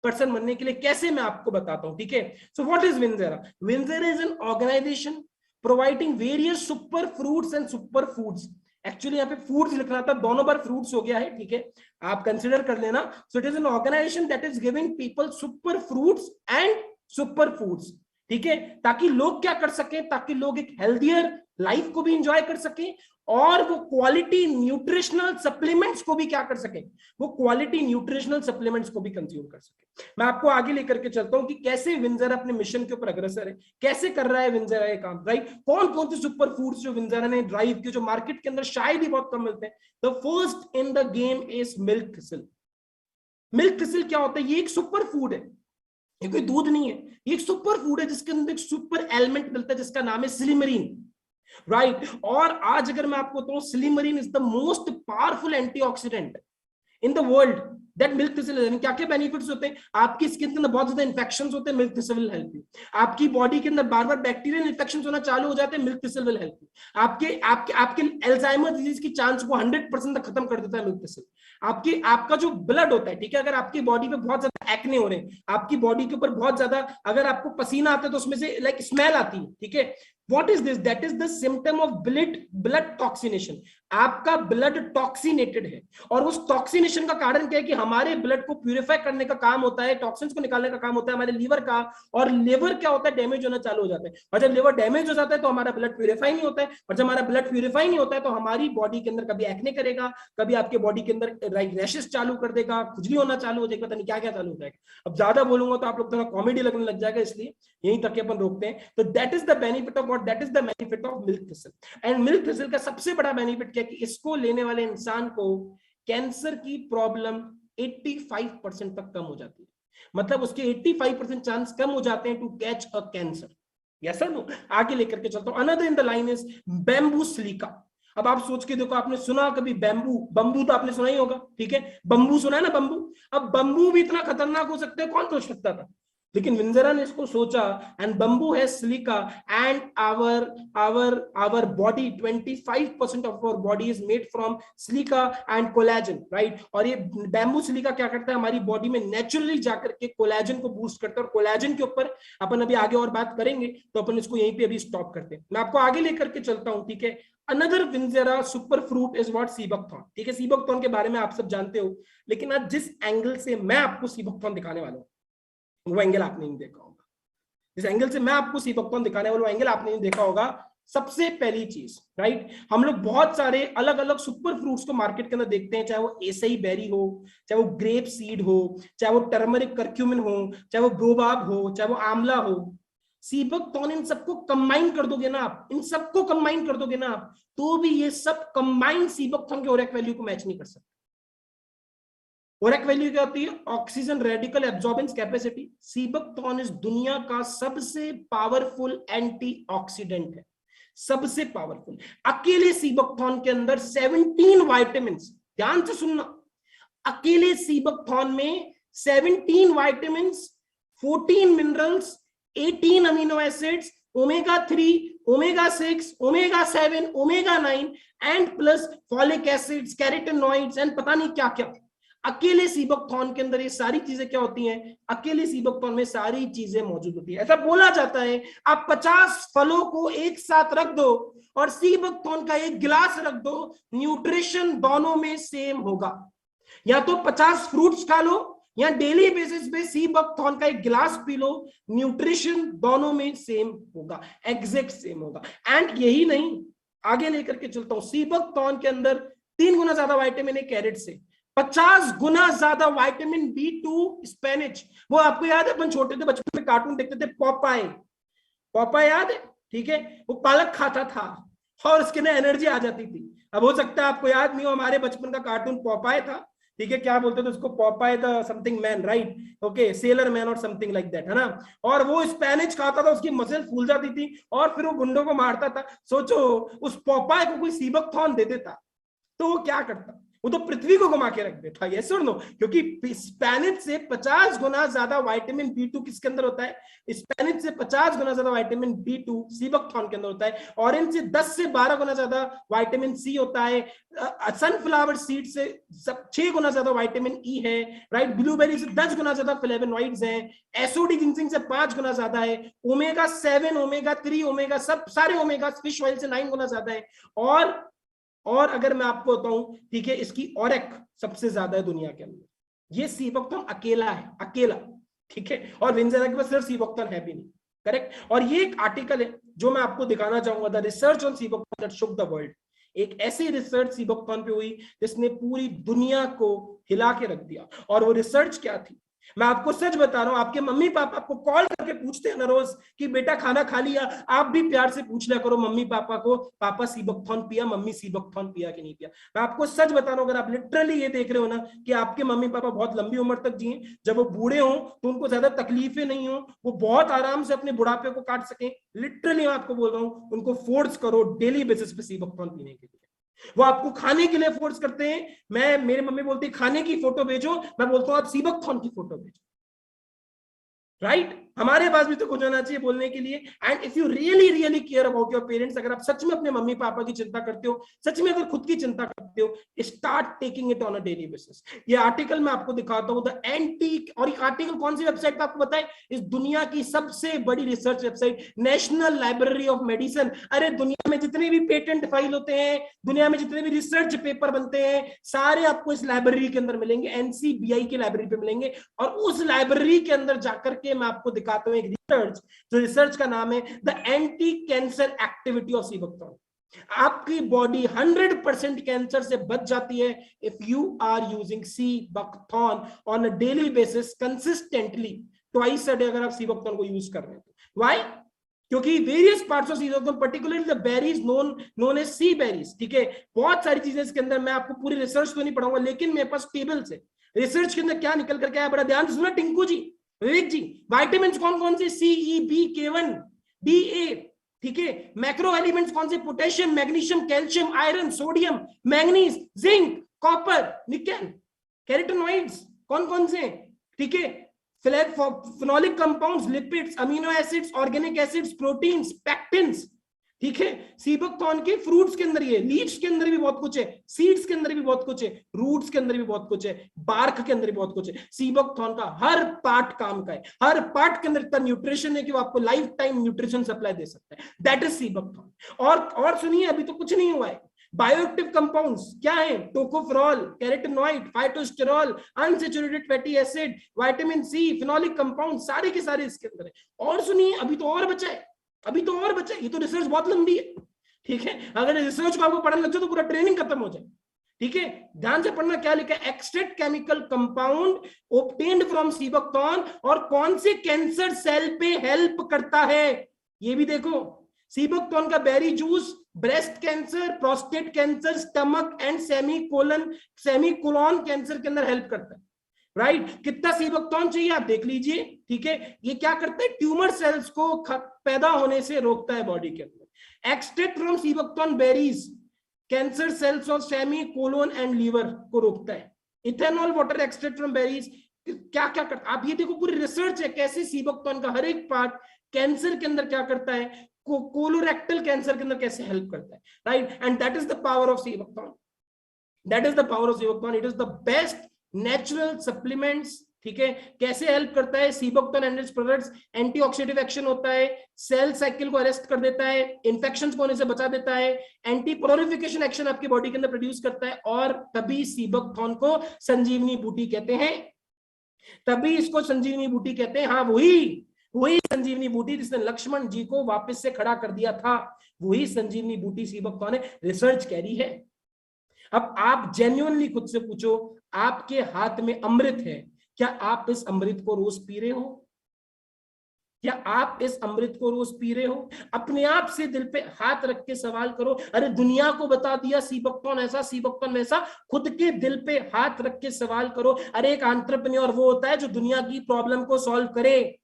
पर्सन बनने के लिए। कैसे? मैं आपको बताता हूं, ठीक है। So what is Vinzera? Vinzera is an organisation providing various super fruits and super foods. Actually यहाँ पे फूड्स लिखना था, दोनों बार फ्रूट्स हो गया है, ठीक है, आप कंसिडर कर लेना। So it is an organisation that is giving people super fruits and super foods, ठीक है, ताकि लोग क्या कर सके, ताकि लोग एक हेल्थियर लाइफ को भी इंजॉय कर सके और वो क्वालिटी न्यूट्रिशनल सप्लीमेंट्स को भी क्या कर सके, वो क्वालिटी न्यूट्रिशनल सप्लीमेंट्स को भी कंज्यूम कर सके। मैं आपको आगे लेकर के चलता हूं कि कैसे विंजेरा अपने मिशन के ऊपर अग्रसर है, कैसे कर रहा है विंजेरा ये काम, राइट। कौन कौन से सुपर फूड्स जो विंजेरा ने ड्राइव किए, जो मार्केट के अंदर शायद ही बहुत कम मिलते हैं। The first in the game is milk thistle. Milk thistle क्या होता है? ये एक सुपर फूड है, ये कोई दूध नहीं है, ये एक सुपर फूड है जिसके अंदर एक सुपर एलिमेंट मिलता है जिसका नाम है सिलिमरीन, राइट। और आज अगर मैं आपको बताऊं, silymarin is the most powerful antioxidant in the world that milk thistle is. क्या क्या बेनिफिट्स होते हैं? आपकी स्किन के अंदर बहुत ज्यादा इंफेक्शंस होते हैं, milk thistle will help you. आपकी बॉडी के अंदर बार बार बैक्टीरियल इंफेक्शंस होना चालू हो जाते हैं, milk thistle will help you. आपके आपके आपके अल्जाइमर डिजीज की चांस को 100% तक खत्म कर देता है मिल्क थिसल। आपका जो ब्लड होता है, ठीक है, अगर आपकी बॉडी पे बहुत ज्यादा एक्ने हो रहे हैं, आपकी बॉडी के ऊपर बहुत ज्यादा अगर आपको पसीना आता है तो उसमें से लाइक स्मेल आती है, ठीक है, What is this? That is the symptom of blood toxination. आपका ब्लड टॉक्सिनेटेड है और उस टॉक्सिनेशन का कारण क्या है कि हमारे ब्लड को प्यूरिफाई करने का काम होता है, टॉक्सिन्स को निकालने का काम होता है हमारे लीवर का, और लीवर क्या होता है, डैमेज होना चालू हो जाता है। और जब लीवर डैमेज हो जाता है तो हमारा ब्लड प्यूरिफाई नहीं होता है, और जब हमारा ब्लड प्यूरिफाई नहीं होता है तो हमारी बॉडी के अंदर कभी एक्ने करेगा, कभी आपके बॉडी के अंदर रैशेस चालू कर देगा, खुजली होना चालू हो जाएगा, पता नहीं क्या क्या चालू हो जाएगा। अब ज्यादा बोलूंगा तो आप लोग थोड़ा कॉमेडी लगने लग जाएगा, इसलिए यहीं तक अपन रोकते हैं। तो that is the benefit of what, that is the benefit of milk thistle. And milk thistle का सबसे बड़ा बेनिफिट क्या है कि इसको लेने वाले इंसान को कैंसर की प्रॉब्लम 85% तक कम हो जाती है। मतलब उसके 85% चांस कम हो जाते हैं to catch a cancer. Yes sir, no. आगे लेकर के चलता हूं। Another in the line is bamboo silica. अब आप सोच के देखो, आपने सुना कभी बम्बू तो आपने सुना ही होगा, ठीक है, बम्बू सुना है ना, बम्बू। अब बम्बू भी इतना खतरनाक हो सकता है, कौन सोच सकता था, लेकिन विंजेरा ने इसको सोचा। एंड बम्बू है silica and our body 25% of our body is made from silica and collagen, right. और ये बैम्बू सिलिका क्या करता है, हमारी बॉडी में नेचुरली जाकर के कोलेजन को बूस्ट करता है। और कोलेजन के ऊपर अपन अभी आगे और बात करेंगे, तो अपन इसको यहीं पे अभी स्टॉप करते हैं। मैं आपको आगे लेकर के चलता हूं, ठीक है। Another Vinzera super fruit is what, sea buckthorn, ठीक है। सीबकथॉर्न के बारे में आप सब जानते हो, लेकिन आज जिस एंगल से मैं आपको सीबकथॉर्न दिखाने वाला हूं वो एंगल आपने नहीं देखा होगा। जिस एंगल से मैं आपको सीबकथॉर्न दिखाने वाला एंगल आपने नहीं देखा होगा। सबसे पहली चीज, राइट, हम लोग बहुत सारे अलग अलग सुपर फ्रूट्स को मार्केट के अंदर देखते हैं, चाहे वो एसाई बेरी हो, चाहे वो ग्रेप सीड हो, चाहे वो टर्मरिक करक्यूमिन हो, चाहे वो ब्रोबाब हो, चाहे वो आंवला हो, सीबकथॉर्न, इन सबको कंबाइन कर दोगे ना आप, इन सबको कंबाइन कर दोगे ना आप, तो भी ये सब कंबाइन सीबकथॉर्न के ओरेक वैल्यू को मैच नहीं कर सकते। ओरेक वैल्यू क्या होती है? Oxygen radical absorbance capacity. Sea buckthorn इस दुनिया का सबसे पावरफुल एंटीऑक्सीडेंट है, सबसे पावरफुल। अकेले सीबकथॉर्न के अंदर 17 विटामिन, ध्यान से सुनना, अकेले सीबकथॉर्न में 17 vitamin, 14 minerals, 18 amino acids, omega 3, omega 6, omega 7, omega 9 and plus folic acids, carotenoids and पता नहीं क्या क्या। अकेले सीबकथॉर्न के अंदर ये सारी चीजें क्या होती हैं? अकेले सीबकथॉर्न में सारी चीजें मौजूद होती है। ऐसा बोला जाता है आप 50 फलों को एक साथ रख दो और सीबकथॉर्न का एक गिलास रख दो, न्यूट्रिशन दोनों में सेम होगा। या तो 50 फ्रूट्स खा लो या डेली बेसिस पे सीबकथॉर्न का एक गिलास पी लो, न्यूट्रिशन दोनों में सेम होगा, एग्जैक्ट सेम होगा। एंड यही नहीं, आगे लेकर के चलता हूं, सीबकथॉर्न के अंदर 3 गुना ज्यादा विटामिन ए कैरेट से, 50 गुना ज्यादा विटामिन B2 स्पेनिच। वो आपको याद है, अपन छोटे थे बचपन में कार्टून देखते थे, पॉपाई, पॉपाई याद है, ठीक है, वो पालक खाता था और उसके ना एनर्जी आ जाती थी। अब हो सकता है आपको याद नहीं हो, हमारे बचपन का कार्टून पॉपाई था, ठीक है, क्या बोलते थे उसको, पॉपाई the something man, right, okay, sailor man और समथिंग लाइक दैट, है ना। और वो स्पेनिच खाता था, उसकी मसल फूल जाती थी और फिर वो गुंडों को मारता था। सोचो उस पॉपाई को कोई सीबकथॉर्न दे देता तो वो क्या करता, वो तो पृथ्वी को घुमा के रख देता, यस और नो, क्योंकि स्पेनिच से 50 गुना ज्यादा विटामिन B2 किसके अंदर होता है, स्पेनिच से 50 गुना ज्यादा विटामिन B2 सीबकथॉर्न के अंदर होता है। ऑरेंज से 10 से 12 गुना ज्यादा विटामिन C होता है, सनफ्लावर सीड से 6 गुना ज्यादा विटामिन E है, राइट, ब्लूबेरी से 10 गुना ज्यादा फ्लेवोनॉइड्स हैं, एसओडी जिंसिंग से 5 गुना ज्यादा है, ओमेगा 7, ओमेगा 3, ओमेगा सब सारे ओमेगा फिश ऑयल से 9 गुना ज्यादा है। और अगर मैं आपको बताऊं, ठीक है, इसकी ऑरेक सबसे ज्यादा है दुनिया के अंदर, ये सीबकथॉर्न अकेला है, अकेला, ठीक है, और विंजेरा के पास सिर्फ सीबकथॉर्न है भी नहीं, करेक्ट। और ये एक आर्टिकल है जो मैं आपको दिखाना चाहूंगा, the research on sea buckthorn that shook the world. एक ऐसी रिसर्च सीबकथॉर्न पे हुई जिसने पूरी दुनिया को हिला के रख दिया। और वो रिसर्च क्या थी, मैं आपको सच बता रहा हूं, आपके मम्मी पापा आपको कॉल करके पूछते हैं ना रोज कि बेटा खाना खा लिया, आप भी प्यार से पूछ लिया करो मम्मी पापा को, पापा सीबकथॉर्न पिया, मम्मी सीबकथॉर्न पिया कि नहीं पिया। मैं आपको सच बता रहा हूं, अगर आप लिटरली ये देख रहे हो ना कि आपके मम्मी पापा बहुत लंबी उम्र तक जिए, जब वो बूढ़े हों तो उनको ज्यादा तकलीफें नहीं हो, वो बहुत आराम से अपने बुढ़ापे को काट सकें, लिटरली मैं आपको बोल रहा हूं, उनको फोर्स करो डेली बेसिस पे सीबकथॉर्न पीने के लिए। वो आपको खाने के लिए फोर्स करते हैं, मेरे मम्मी बोलती है खाने की फोटो भेजो, मैं बोलता हूं आप सीबकथॉर्न की फोटो भेजो, राइट। हमारे पास भी तो कुछ होना चाहिए बोलने के लिए। And if you really really care about your parents, अगर आप सच में अपने मम्मी पापा की चिंता करते हो, सच में अगर खुद की चिंता करते हो, start taking it on a daily basis. ये आर्टिकल मैं आपको दिखाता हूं, द एंटी, और ये आर्टिकल कौन सी वेबसाइट पे आपको बताए, इस दुनिया की सबसे बड़ी research website national library of medicine. अरे दुनिया में जितने भी पेटेंट फाइल होते हैं, दुनिया में जितने भी रिसर्च पेपर बनते हैं, सारे आपको इस लाइब्रेरी के अंदर मिलेंगे, NCBI की लाइब्रेरी पे मिलेंगे। और उस लाइब्रेरी के अंदर जाकर के मैं आपको दिखाता हूं एक रिसर्च, जो रिसर्च का नाम है the anti cancer activity of sea buckthorn. आपकी बॉडी 100% कैंसर से बच जाती है if you are using sea buckthorn on a daily basis consistently, twice a day, अगर आप सीबकथॉर्न को यूज कर रहे हैं। व्हाई? क्योंकि various parts of sea buckthorn, particularly the berries known as sea berries, ठीक है, बहुत सारी चीजें इसके अंदर, मैं आपको पूरी रिसर्च तो नहीं पढ़ाऊंगा, लेकिन मेरे पास टेबल्स है रिसर्च के अंदर क्या निकल करके आया, बड़ा ध्यान से सुना टिंकू जी, विवेक जी। विटामिन कौन कौन से, CE, B, K1, DA, ठीक है। मैक्रो एलिमेंट्स कौन से, potassium, magnesium, calcium, iron, sodium, manganese, zinc, copper, nickel, carotenoids कौन कौन से, ठीक है, phenolic compounds, lipids, amino acids, organic acids, proteins, pectins, ठीक है। सीबकथॉर्न के फ्रूट्स के अंदर, ये लीव्स के अंदर भी बहुत कुछ है, सीड्स के अंदर भी बहुत कुछ है, रूट्स के अंदर भी बहुत कुछ है, बार्क के अंदर भी बहुत कुछ है। सीबकथॉर्न का हर पार्ट काम का है, हर पार्ट के अंदर इतना न्यूट्रिशन है कि वो आपको लाइफ टाइम न्यूट्रिशन सप्लाई दे सकता है, दैट इज सीबकथॉर्न। और सुनिए, अभी तो कुछ नहीं हुआ है, बायोएक्टिव कंपाउंड्स क्या है, tocopherol, carotenoid, phytosterol, unsaturated fatty acid, vitamin C, phenolic compound, सारे के सारे इसके अंदर है। और सुनिए, अभी तो और बचा है, अभी तो और बचा है, ये तो रिसर्च बहुत लंबी है, ठीक है, अगर रिसर्च को आपको पढ़ने लग जाए तो पूरा ट्रेनिंग खत्म हो जाए, ठीक है। ध्यान से पढ़ना क्या लिखा है, extract chemical compound obtained from sea buckthorn, और कौन से कैंसर सेल पे हेल्प करता है, ये भी देखो। सीबकथॉर्न का berry juice breast cancer, prostate cancer, stomach and semicolon cancer के अंदर हेल्प करता है, राइट। कितना सीबकथॉर्न चाहिए आप देख लीजिए, ठीक है। ये क्या करता है, ट्यूमर सेल्स को पैदा होने से रोकता है बॉडी के अंदर। Extract from sea buckthorn berries cancer cells of semicolon and liver को रोकता है। Ethanol water extract from berries क्या क्या करता है, आप ये देखो, पूरी रिसर्च है कैसे सीबकथॉर्न का हर एक पार्ट कैंसर के अंदर क्या करता है, कोलोरेक्टल कैंसर के अंदर कैसे हेल्प करता है, right. And that is the power of sea buckthorn, that is the power of sea buckthorn, it is the best natural supplements, ठीक है। कैसे हेल्प करता है sea buckthorn and its products, antioxidative action होता है, सेल साइकिल को अरेस्ट कर देता है, इन्फेक्शंस को होने से बचा देता है, एंटी प्रोलिफिकेशन एक्शन आपकी बॉडी के अंदर प्रोड्यूस करता है, और तभी सीबकथॉर्न को संजीवनी बूटी कहते हैं। तभी इसको संजीवनी बूटी कहते हैं। हाँ, वही वही संजीवनी बूटी जिसने लक्ष्मण जी को वापस से खड़ा कर दिया था, वही संजीवनी बूटी सी भक्तों ने रिसर्च कैरी है। अब आप जेन्युइनली खुद से पूछो, आपके हाथ में अमृत है, क्या आप इस अमृत को रोज पी रहे हो? क्या आप इस अमृत को रोज पी रहे हो? अपने आप से दिल पे हाथ रख के सवाल करो। अरे दुनिया को बता दिया सी बक्तौन ऐसा, सी बक्तौन वैसा, खुद के दिल पे हाथ रख के सवाल करो। अरे एक एंटरप्रेन्योर वो होता है जो दुनिया की प्रॉब्लम को सॉल्व करे।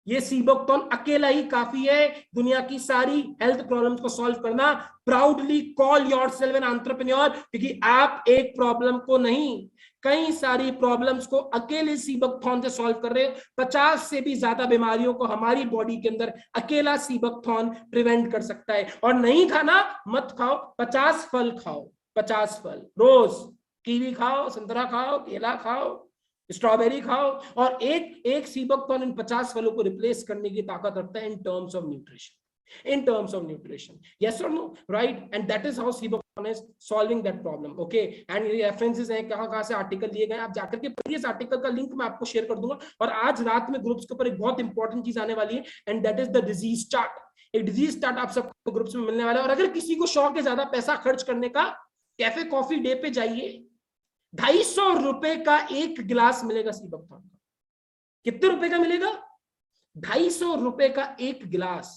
ये सी बक्तौन अकेला ही काफी है दुनिया की सारी हेल्थ प्रॉब्लम्स को सॉल्व करना। Proudly call yourself an entrepreneur, क्योंकि आप एक प्रॉब्लम को नहीं, कई सारी प्रॉब्लम्स को अकेले सी बक्तौन से सॉल्व कर रहे हो। 50 से भी ज्यादा बीमारियों को हमारी बॉडी के अंदर अकेला सी बक्तौन प्रिवेंट कर सकता है। और नहीं खाना मत खाओ, 50 फल खाओ, 50 फल रोज, कीवी खाओ, संतरा खाओ, केला खाओ, स्ट्रॉबेरी खाओ, और एक सी बक्तौन इन 50 फलों को रिप्लेस करने की ताकत रखता है in terms of nutrition, in terms of nutrition. Yes or no? Right? And that is how Seabachman is solving that problem. Okay? And ये references हैं, कहाँ से आर्टिकल लिए गए, आप जाकर के पढ़िए। इस आर्टिकल का लिंक मैं आपको शेयर कर दूंगा। और आज रात में ग्रुप्स के ऊपर एक बहुत इंपॉर्टेंट चीज आने वाली है, and that is the disease chart. एक डिजीज चार्ट आप सबको ग्रुप्स में मिलने वाला है। और अगर किसी को शौक है ज्यादा पैसा खर्च करने का, कैफे कॉफी डे पे जाइए, 250 रुपए का एक गिलास मिलेगा सी बक्तौन का। कितने रुपए का मिलेगा? 250 रुपए का एक गिलास,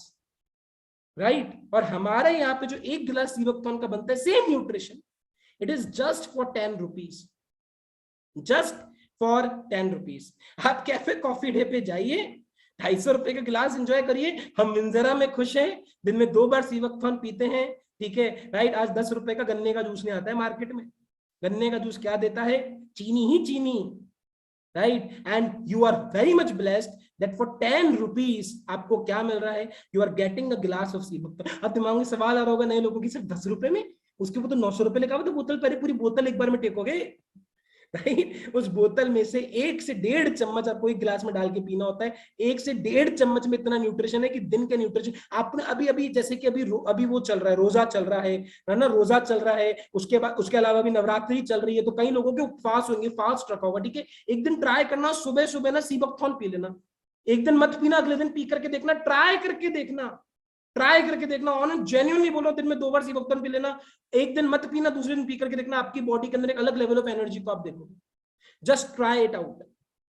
राइट। और हमारे यहाँ पे जो एक गिलास सी बक्तौन का बनता है, same nutrition, it is just for 10 rupees, just for 10 rupees. आप कैफे कॉफी डे पे जाइए, 250 रुपए का गिलास एंजॉय करिए। हम मिंजरा में खुश हैं, दिन में 2 बार सी बक्तौन पीते हैं, ठीक है, राइट। आज 10 रुपए का गन्ने का जूस नहीं आता है मार्केट में। गन्ने का जूस क्या देता है? चीनी ही चीनी, right. And you are very much blessed that for 10 rupees आपको क्या मिल रहा है? You are getting a glass of सी बक्तौन। अब दिमाग में सवाल आ रहा होगा नए लोगों की, सिर्फ 10 रुपए में? उसके ऊपर तो 900 रुपए लिखा हुआ, तो बोतल पर पूरी बोतल एक बार में टेकोगे, राइट। उस बोतल में से 1 से 1.5 चम्मच आपको एक गिलास में डाल के पीना होता है। 1 से 1.5 चम्मच में इतना न्यूट्रिशन है कि दिन के न्यूट्रिशन आपने अभी जैसे कि अभी वो चल रहा है, रोजा चल रहा है ना, रोजा चल रहा है। उसके बाद उसके अलावा भी नवरात्रि चल रही है, तो कई लोगों के उपवास होंगे, फास्ट रखा होगा, ठीक है। एक दिन ट्राई करना, सुबह सुबह ना सी बक्तौन पी लेना। एक दिन मत पीना, अगले दिन पी करके देखना, ट्राई करके देखना ऑन जेन्युइनली बोलो। दिन में 2 बार सी बक्तौन पी लेना, एक दिन मत पीना, दूसरे दिन पी करके देखना, आपकी बॉडी के अंदर एक अलग लेवल ऑफ एनर्जी को आप देखोगे। Just try it out,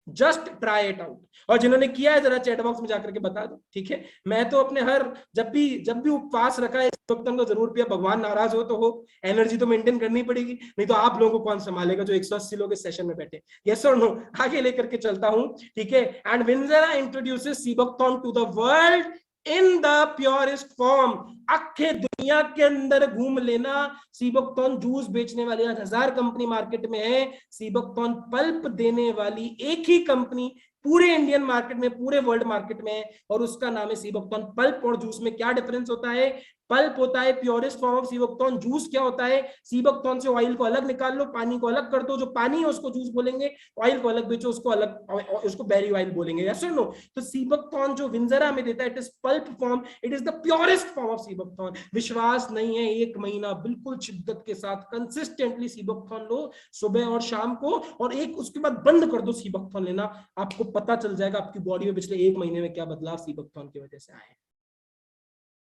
just try it out. और जिन्होंने किया है जरा चैट बॉक्स में जाकर के बता दो, ठीक है। मैं तो अपने हर जब भी उपवास रखा है इस बक्तौन को जरूर पिया। भगवान नाराज हो तो हो, एनर्जी तो मेंटेन करनी पड़ेगी, नहीं तो आप लोगों को कौन संभालेगा जो 180 लोग इस सेशन में बैठे। यस और नो? आगे लेकर के चलता हूं, ठीक है। And Vinzera introduces sea buckthorn to the world in the purest form. अखे दुनिया के अंदर घूम लेना, सी बक्तौन जूस बेचने वाली 1000 कंपनी मार्केट में है, सी बक्तौन पल्प देने वाली एक ही कंपनी पूरे इंडियन मार्केट में, पूरे वर्ल्ड मार्केट में है, और उसका नाम है सी बक्तौन। पल्प और जूस में क्या डिफरेंस होता है? पल्प होता है purest form of sea buckthorn. Juice क्या होता है? सी बक्तौन से ऑयल को अलग निकाल लो, पानी को अलग कर दो, जो पानी है उसको जूस बोलेंगे, ऑयल को अलग बेचो उसको अलग, उसको बेरी ऑयल बोलेंगे। यस और नो? तो सी बक्तौन जो विंजरा में देता है, it is pulp form, it is the purest form of sea buckthorn. विश्वास नहीं है? 1 महीना बिल्कुल शिद्दत के साथ कंसिस्टेंटली सी बक्तौन लो, सुबह और शाम को, और उसके बाद बंद कर दो सी बक्तौन लेना। आपको पता चल जाएगा आपकी बॉडी में पिछले 1 महीने में क्या बदलाव सी बक्तौन की वजह से आए,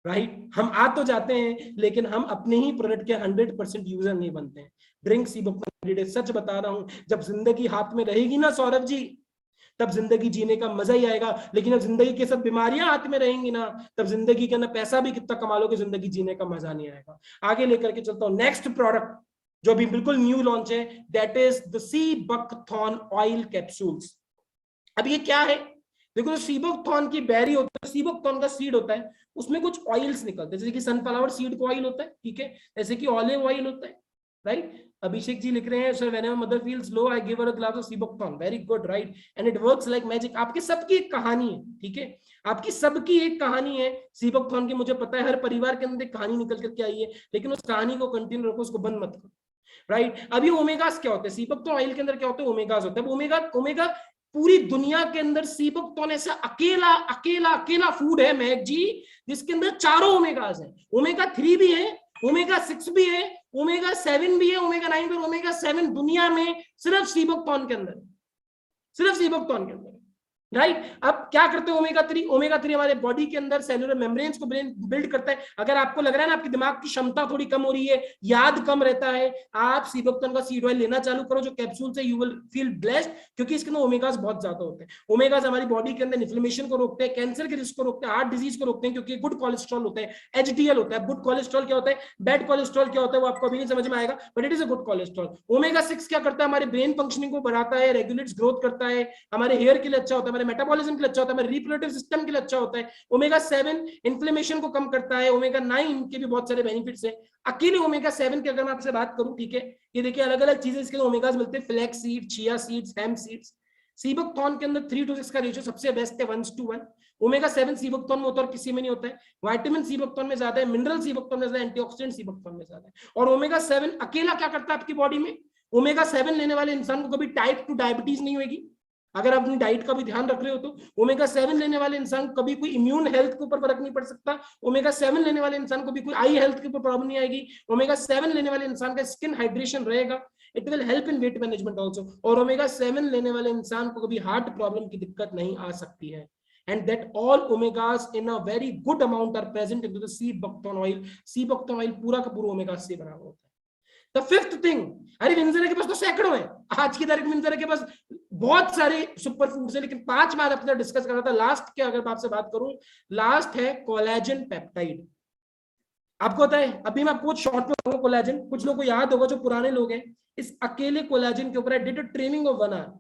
राइट। हम आ तो जाते हैं, लेकिन हम अपने ही प्रोडक्ट के 100% यूजर नहीं बनते हैं। ड्रिंक सी बक्तौन एवरी डे। सच बता रहा हूं, जब जिंदगी हाथ में रहेगी ना सौरभ जी, तब जिंदगी जीने का मजा ही आएगा। लेकिन अब जिंदगी के साथ बीमारियां हाथ में रहेंगी ना, तब जिंदगी के अंदर पैसा भी कितना कमा लोगे, जिंदगी जीने का मजा नहीं आएगा। आगे लेकर के चलता हूं, नेक्स्ट प्रोडक्ट जो अभी बिल्कुल न्यू लॉन्च है, that is the sea buckthorn oil capsules. अब ये क्या है? देखो, सी बकथॉन की बेरी होता है, सी बकथॉन का सीड होता है, उसमें कुछ ऑयल्स निकलते हैं, जैसे कि सनफ्लावर सीड को ऑयल होता है, ठीक है, जैसे कि ऑलिव ऑयल होता है, राइट। अभिषेक जी लिख रहे हैं, sir whenever mother feels low I give her a glass of sea buckthorn. Very good, right, and it works like magic. आपके सबकी एक कहानी है, ठीक है, आपकी सबकी एक कहानी है सी बकथॉन की। मुझे पता है हर परिवार के अंदर एक कहानी निकल करके आई है, लेकिन उस कहानी को कंटिन्यू रखो, उसको बंद मत करो, राइट। अभी ओमेगास क्या होते हैं? सी बकथॉन ऑयल के अंदर क्या होता है? ओमेगास होता है। ओमेगा पूरी दुनिया के अंदर सी बकथॉन ऐसा अकेला फूड है महक जी, जिसके अंदर 4 ओमेगास हैं। ओमेगा 3 भी है, ओमेगा 6 भी है, ओमेगा 7 भी है, ओमेगा 9 भी, ओमेगा 7 दुनिया में सिर्फ सी बकथॉन के अंदर। सिर्फ सीबोक्टोन के अंदर, राइट। अब क्या करते हैं ओमेगा 3? ओमेगा 3 हमारे बॉडी के अंदर सेलुलर मेम्ब्रेन्स को बिल्ड करता है। अगर आपको लग रहा है ना आपकी दिमाग की क्षमता थोड़ी कम हो रही है, याद कम रहता है, आप सीबोक्टोन का सीड ऑयल लेना चालू करो जो कैप्सूल से, यू विल फील ब्लेस्ड, क्योंकि इसके अंदर ओमेगास बहुत ज्यादा होते हैं। ओमेगास हमारी बॉडी के अंदर इन्फ्लेमेशन को रोकते हैं, कैंसर के रिस्क को रोकते हैं, हार्ट डिजीज को रोकते हैं, क्योंकि गुड कोलेस्ट्रॉल होता है, एचडीएल होता है। गुड कोलेस्ट्रॉल क्या होता है, बैड कोलेस्ट्रॉल क्या होता है, वो आपको अभी नहीं समझ में आएगा, but it is a good cholesterol. Omega 6 क्या करता है, हमारे ब्रेन फंक्शनिंग को बढ़ाता है, रेगुलेट्स ग्रोथ करता है, हमारे हेयर के लिए अच्छा होता है, हमारे मेटाबॉलिज्म के लिए अच्छा होता है, हमारे रिप्रोडक्टिव सिस्टम के लिए अच्छा होता है। ओमेगा 7 इन्फ्लेमेशन को कम करता है। ओमेगा 9 के भी बहुत सारे बेनिफिट्स है। अकेले ओमेगा 7 की अगर मैं आपसे बात करूं, ठीक है, ये देखिए अलग अलग चीजें इसके ओमेगास मिलते हैं, flax seed, chia seeds, hemp seeds. Sea buckthorn के अंदर 3:6 का रेशियो सबसे बेस्ट है, 1:1। ओमेगा 7 सीबोक्टोन में होता है और किसी में नहीं होता है। विटामिन सीबोक्टोन में ज्यादा है, मिनरल सीबोक्टोन में ज्यादा है, एंटीऑक्सीडेंट सीबोक्टोन में ज्यादा है। और ओमेगा 7 अकेला क्या करता है आपकी बॉडी में, ओमेगा 7 लेने वाले इंसान को कभी टाइप 2 डायबिटीज नहीं होगी, अगर आप अपनी डाइट का भी ध्यान रख रहे हो तो। ओमेगा 7 लेने वाले इंसान को कभी कोई इम्यून हेल्थ के ऊपर फर्क नहीं पड़ सकता। ओमेगा 7 लेने वाले इंसान को भी कोई आई हेल्थ के ऊपर प्रॉब्लम नहीं आएगी। ओमेगा 7 लेने वाले इंसान का स्किन हाइड्रेशन रहेगा, it will help in weight management also. और ओमेगा 7 लेने वाले इंसान को कभी हार्ट प्रॉब्लम की दिक्कत नहीं आ सकती है। And that all omegas in a very good amount are present into the sea buckthorn oil. Sea buckthorn oil पूरा का पूरा ओमेगा से बना हुआ होता है। The fifth thing, अरे विंजर के पास तो सैकड़ों है, आज की तारीख में विंजर के पास बहुत सारे सुपर फूड्स है, लेकिन 5 बार अपने डिस्कस कर रहा था। लास्ट के अगर मैं आपसे बात करूं, लास्ट है कोलेजन पेप्टाइड। आपको पता है, अभी मैं आपको शॉर्ट में बताऊंगा कोलेजन, कुछ लोगों को याद होगा जो पुराने लोग हैं, इस अकेले कोलेजन के ऊपर I did a training of 1 hour.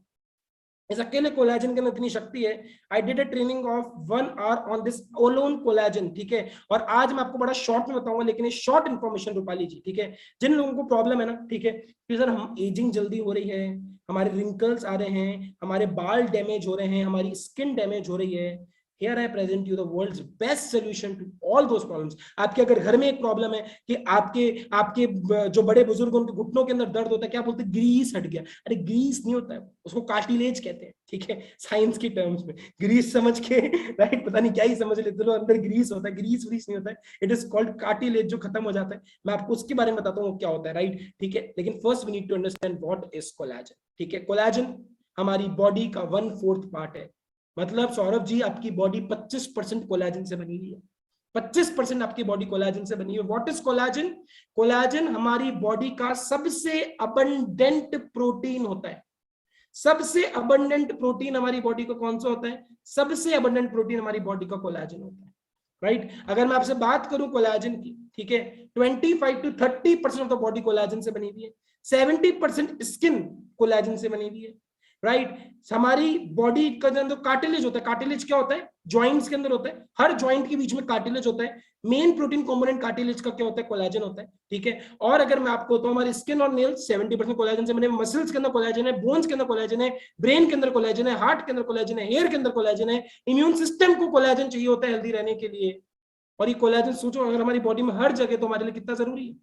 इस अकेले कोलेजन के अंदर इतनी शक्ति है, I did a training of 1 hour on this alone collagen, ठीक है। और आज मैं आपको बड़ा शॉर्ट में बताऊंगा, लेकिन ये शॉर्ट इन्फॉर्मेशन रूपाली जी, ठीक है, जिन लोगों को प्रॉब्लम है ना, ठीक है, कि सर हम एजिंग जल्दी हो रही है, हमारे रिंकल्स आ रहे हैं, हमारे बाल डैमेज हो रहे हैं, हमारी स्किन डैमेज हो रही है, Here I present you the world's best solution to all those problems। आपके अगर घर में एक प्रॉब्लम है कि आपके आपके जो बड़े बुजुर्ग उनके घुटनों के अंदर दर्द होता है, क्या बोलते हैं, ग्रीस हट गया। अरे ग्रीस नहीं होता है, उसको कार्टिलेज कहते हैं, ठीक है, साइंस की टर्म्स में। ग्रीस समझ के राइट, पता नहीं क्या ही समझ लेते लोग, अंदर ग्रीस होता है, ग्रीस व्रीस नहीं होता है, इट इज कॉल्ड कार्टिलेज, जो खत्म हो जाता है। मैं आपको उसके बारे में बताता हूँ क्या होता है, राइट, ठीक है। लेकिन first we need to understand what is collagen, ठीक है। कोलेजन हमारी बॉडी का 1/4 पार्ट है। मतलब सौरभ जी, आपकी बॉडी 25% कोलेजन से बनी हुई है, 25% आपकी बॉडी कोलेजन से बनी हुई है। What is collagen? कोलेजन हमारी बॉडी का सबसे अबंडेंट प्रोटीन होता है। सबसे अबंडेंट प्रोटीन हमारी बॉडी का कौन सा होता है? सबसे अबंडेंट प्रोटीन हमारी बॉडी का कोलेजन होता है, राइट। अगर मैं आपसे बात करूं कोलेजन की, ठीक है, 25 to 30% of the body collagen से बनी हुई है, 70% स्किन कोलेजन से बनी हुई है, राइट। हमारी बॉडी का जो कार्टिलेज होता है, कार्टिलेज क्या होता है, जॉइंट्स के अंदर होता है, हर जॉइंट के बीच में कार्टिलेज होता है। मेन प्रोटीन कंपोनेंट कार्टिलेज का क्या होता है? कोलेजन होता है, ठीक है। और अगर मैं आपको तो हमारी स्किन और नेल्स 70% कोलेजन से बने, मसल्स के अंदर कोलेजन है, बोन्स के अंदर कोलेजन है, ब्रेन के अंदर कोलेजन है, हार्ट के अंदर कोलेजन है, हेयर के अंदर कोलेजन है, इम्यून सिस्टम को कोलेजन चाहिए होता है हेल्दी रहने के लिए। और ये कोलेजन सोचो अगर हमारी बॉडी में हर जगह, तो हमारे लिए कितना जरूरी है।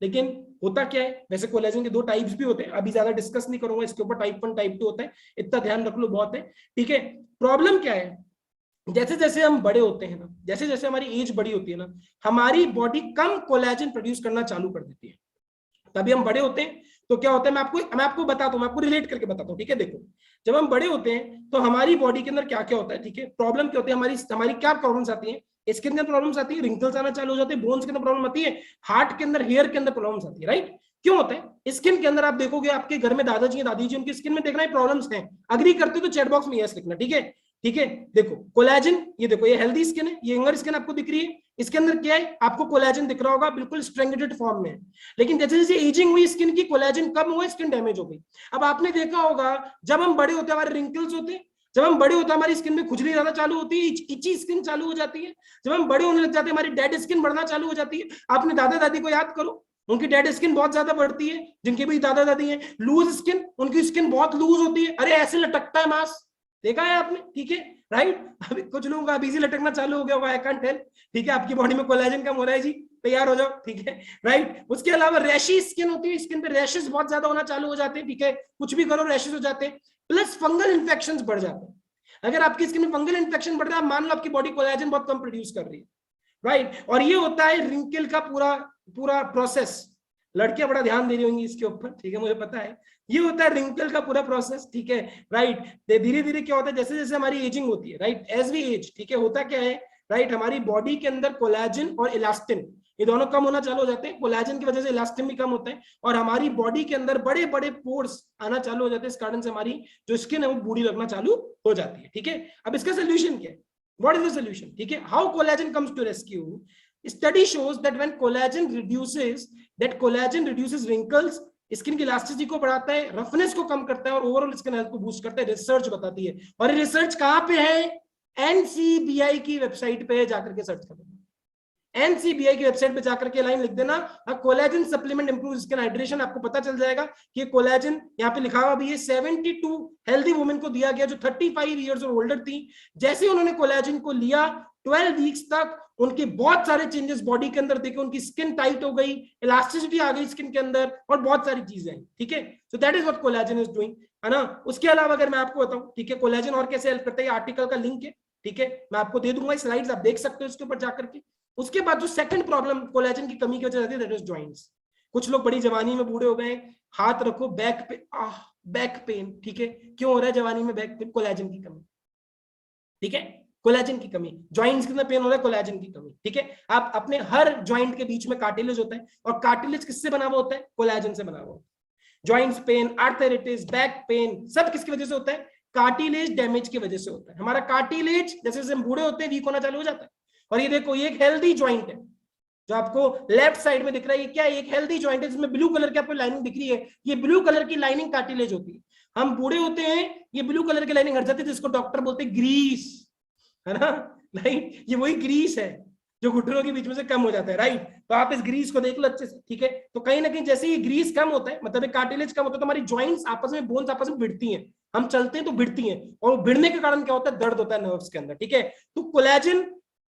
लेकिन होता क्या है, वैसे कोलेजन के 2 टाइप्स भी होते हैं, अभी ज्यादा डिस्कस नहीं करूंगा इसके ऊपर, टाइप 1 टाइप 2 होता है, इतना ध्यान रख लो बहुत है, ठीक है। प्रॉब्लम क्या है, जैसे जैसे हम बड़े होते हैं ना, जैसे जैसे हमारी एज बड़ी होती है ना, हमारी बॉडी कम कोलेजन प्रोड्यूस करना चालू कर देती है। तभी हम बड़े होते हैं तो क्या होता है, मैं आपको बताता हूं, मैं आपको रिलेट करके बताता हूं, ठीक है। देखो, जब हम बड़े होते हैं तो हमारी बॉडी के अंदर क्या क्या होता है, ठीक है, प्रॉब्लम क्या होती है, हमारी क्या प्रॉब्लम्स आती है, स्किन के अंदर प्रॉब्लम्स आती है, रिंकल्स आना चालू हो जाते हैं, बोन्स के अंदर प्रॉब्लम आती है, हार्ट के अंदर, हेयर के अंदर प्रॉब्लम्स आती है, राइट। क्यों होता है? स्किन के अंदर आप देखोगे आपके घर में दादाजी या दादी जी, उनकी स्किन में देखना है प्रॉब्लम्स हैं, अग्री करते हो तो चैट बॉक्स में यस लिखना, ठीक है, ठीक है। देखो कोलेजन, ये देखो, ये हेल्दी स्किन है, ये यंगर स्किन आपको दिख रही है, इसके अंदर क्या है, आपको कोलेजन दिख रहा होगा, बिल्कुल स्ट्रेंग्थेड फॉर्म में है। लेकिन जैसे जैसे एजिंग हुई स्किन की, कोलेजन कम हुआ, स्किन डैमेज हो गई। अब आपने देखा होगा जब हम बड़े होते हैं हमारे रिंकल्स होते हैं, जब हम बड़े होते हैं हमारी स्किन में खुजली ज्यादा चालू होती है, इची स्किन चालू हो जाती है, जब हम बड़े होने लग जाते हैं हमारी डेड स्किन बढ़ना चालू हो जाती है। आपने दादा दादी को याद करो, उनकी डेड स्किन बहुत ज्यादा बढ़ती है, जिनके भी दादा दादी हैं। लूज स्किन, उनकी स्किन बहुत लूज होती है, अरे ऐसे लटकता है मांस, देखा है आपने, ठीक है, राइट। अभी कुछ लोगों का अभी से लटकना चालू हो गया होगा, आई कांट टेल, ठीक है, आपकी बॉडी में कोलेजन कम हो रहा है जी, तैयार हो जाओ, ठीक है, राइट। उसके अलावा रैशी स्किन होती है, स्किन पे रैशेस बहुत ज्यादा होना चालू हो जाते हैं, ठीक है, कुछ भी करो रैशेस हो जाते हैं, प्लस फंगल इन्फेक्शंस बढ़ जाते हैं। अगर आपकी स्किन में फंगल इन्फेक्शन बढ़ रहा है, मान लो आपकी बॉडी कोलेजन बहुत कम प्रोड्यूस कर रही है, राइट। और ये होता है रिंकल का पूरा पूरा प्रोसेस, लड़कियां बड़ा ध्यान दे रही होंगी इसके ऊपर, ठीक है, मुझे पता है। ये होता है रिंकल का पूरा प्रोसेस, ठीक है, राइट। धीरे धीरे क्या होता है, जैसे जैसे हमारी एजिंग होती है, राइट, एज वी एज, ठीक है, होता क्या है, राइट, हमारी बॉडी के अंदर कोलेजन और इलास्टिन ये दोनों कम होना चालू हो जाते हैं। कोलेजन की वजह से इलास्टिन भी कम होता है और हमारी बॉडी के अंदर बड़े बड़े पोर्स आना चालू हो जाते हैं। इस कारण से हमारी जो स्किन है वो बूढ़ी लगना चालू हो जाती है, ठीक है। अब इसका सोल्यूशन क्या है, व्हाट इज द सोल्यूशन, ठीक है, how collagen comes to rescue. Study shows that when collagen reduces wrinkles, skin की इलास्टिसिटी को बढ़ाता है, रफनेस को कम करता है और ओवरऑल स्किन हेल्थ को बूस्ट करता है, रिसर्च बताती है। और ये रिसर्च कहां पे है, एनसीबीआई की वेबसाइट पे जाकर के सर्च कर लेना। एनसीबीआई की वेबसाइट पे जाकर के लाइन लिख देना, collagen supplement improve skin hydration, आपको पता चल जाएगा कि कोलेजन यहाँ पे लिखा हुआ भी है 72 हेल्दी वुमेन को दिया गया जो 35 इयर्स और ओल्डर थी। जैसे उन्होंने कोलेजन को लिया 12 वीक्स तक उनके बहुत सारे चेंजेस बॉडी के अंदर देखे, उनकी स्किन टाइट हो गई, इलास्टिसिटी आ गई स्किन के अंदर और बहुत सारी चीजें, ठीक है। सो that is what collagen is doing, है ना। उसके अलावा अगर मैं आपको बताऊं, ठीक है, कोलेजन और कैसे हेल्प करता है, आर्टिकल का लिंक है, ठीक है, मैं आपको दे दूंगा, स्लाइड्स आप देख सकते हो इसके ऊपर जाकर के। उसके बाद जो सेकंड प्रॉब्लम कोलेजन की कमी की वजह से दैट इज जॉइंट्स। कुछ लोग बड़ी जवानी में बूढ़े हो गए, हाथ रखो बैक पे, बैक पेन, ठीक है, क्यों हो रहा है जवानी में बैक पेन, कोलेजन की कमी, ठीक है, कोलेजन की कमी। जॉइंट्स के अंदर पेन हो रहा है, कोलेजन की कमी, ठीक है। आप अपने हर जॉइंट के बीच में कार्टिलेज होता है और कार्टिलेज किससे बना हुआ होता है, कोलेजन से बना हुआ होता है। Joints pain, arthritis, back pain सब किसकी वजह से होता है, कार्टिलेज डैमेज की वजह से होता है। हमारा कार्टिलेज जैसे जैसे हम बूढ़े होते हैं वीक होना चालू हो जाता है। और ये देखो, ये एक हेल्दी जॉइंट है जो आपको लेफ्ट साइड में दिख रहा है, ये क्या है, एक हेल्दी जॉइंट है जिसमें ब्लू कलर की आपको लाइनिंग दिख रही है, ये ब्लू कलर की लाइनिंग कार्टिलेज होती है। हम बूढ़े होते हैं, ये ब्लू कलर की लाइनिंग हट जाती है जिसको डॉक्टर बोलते हैं ग्रीस, है ना, राइट, ये वही ग्रीस है जो घुटनों के बीच में से कम हो जाता है, राइट। तो आप इस ग्रीस को देख लो अच्छे से, ठीक है। तो कहीं ना कहीं जैसे ये ग्रीस कम होता है, मतलब कार्टिलेज कम होता है, तो हमारी जॉइंट्स आपस में, बोन्स आपस में भिड़ती हैं, हम चलते हैं तो भिड़ती हैं, और भिड़ने के कारण क्या होता है, दर्द होता है नर्व्स के अंदर, ठीक है। तो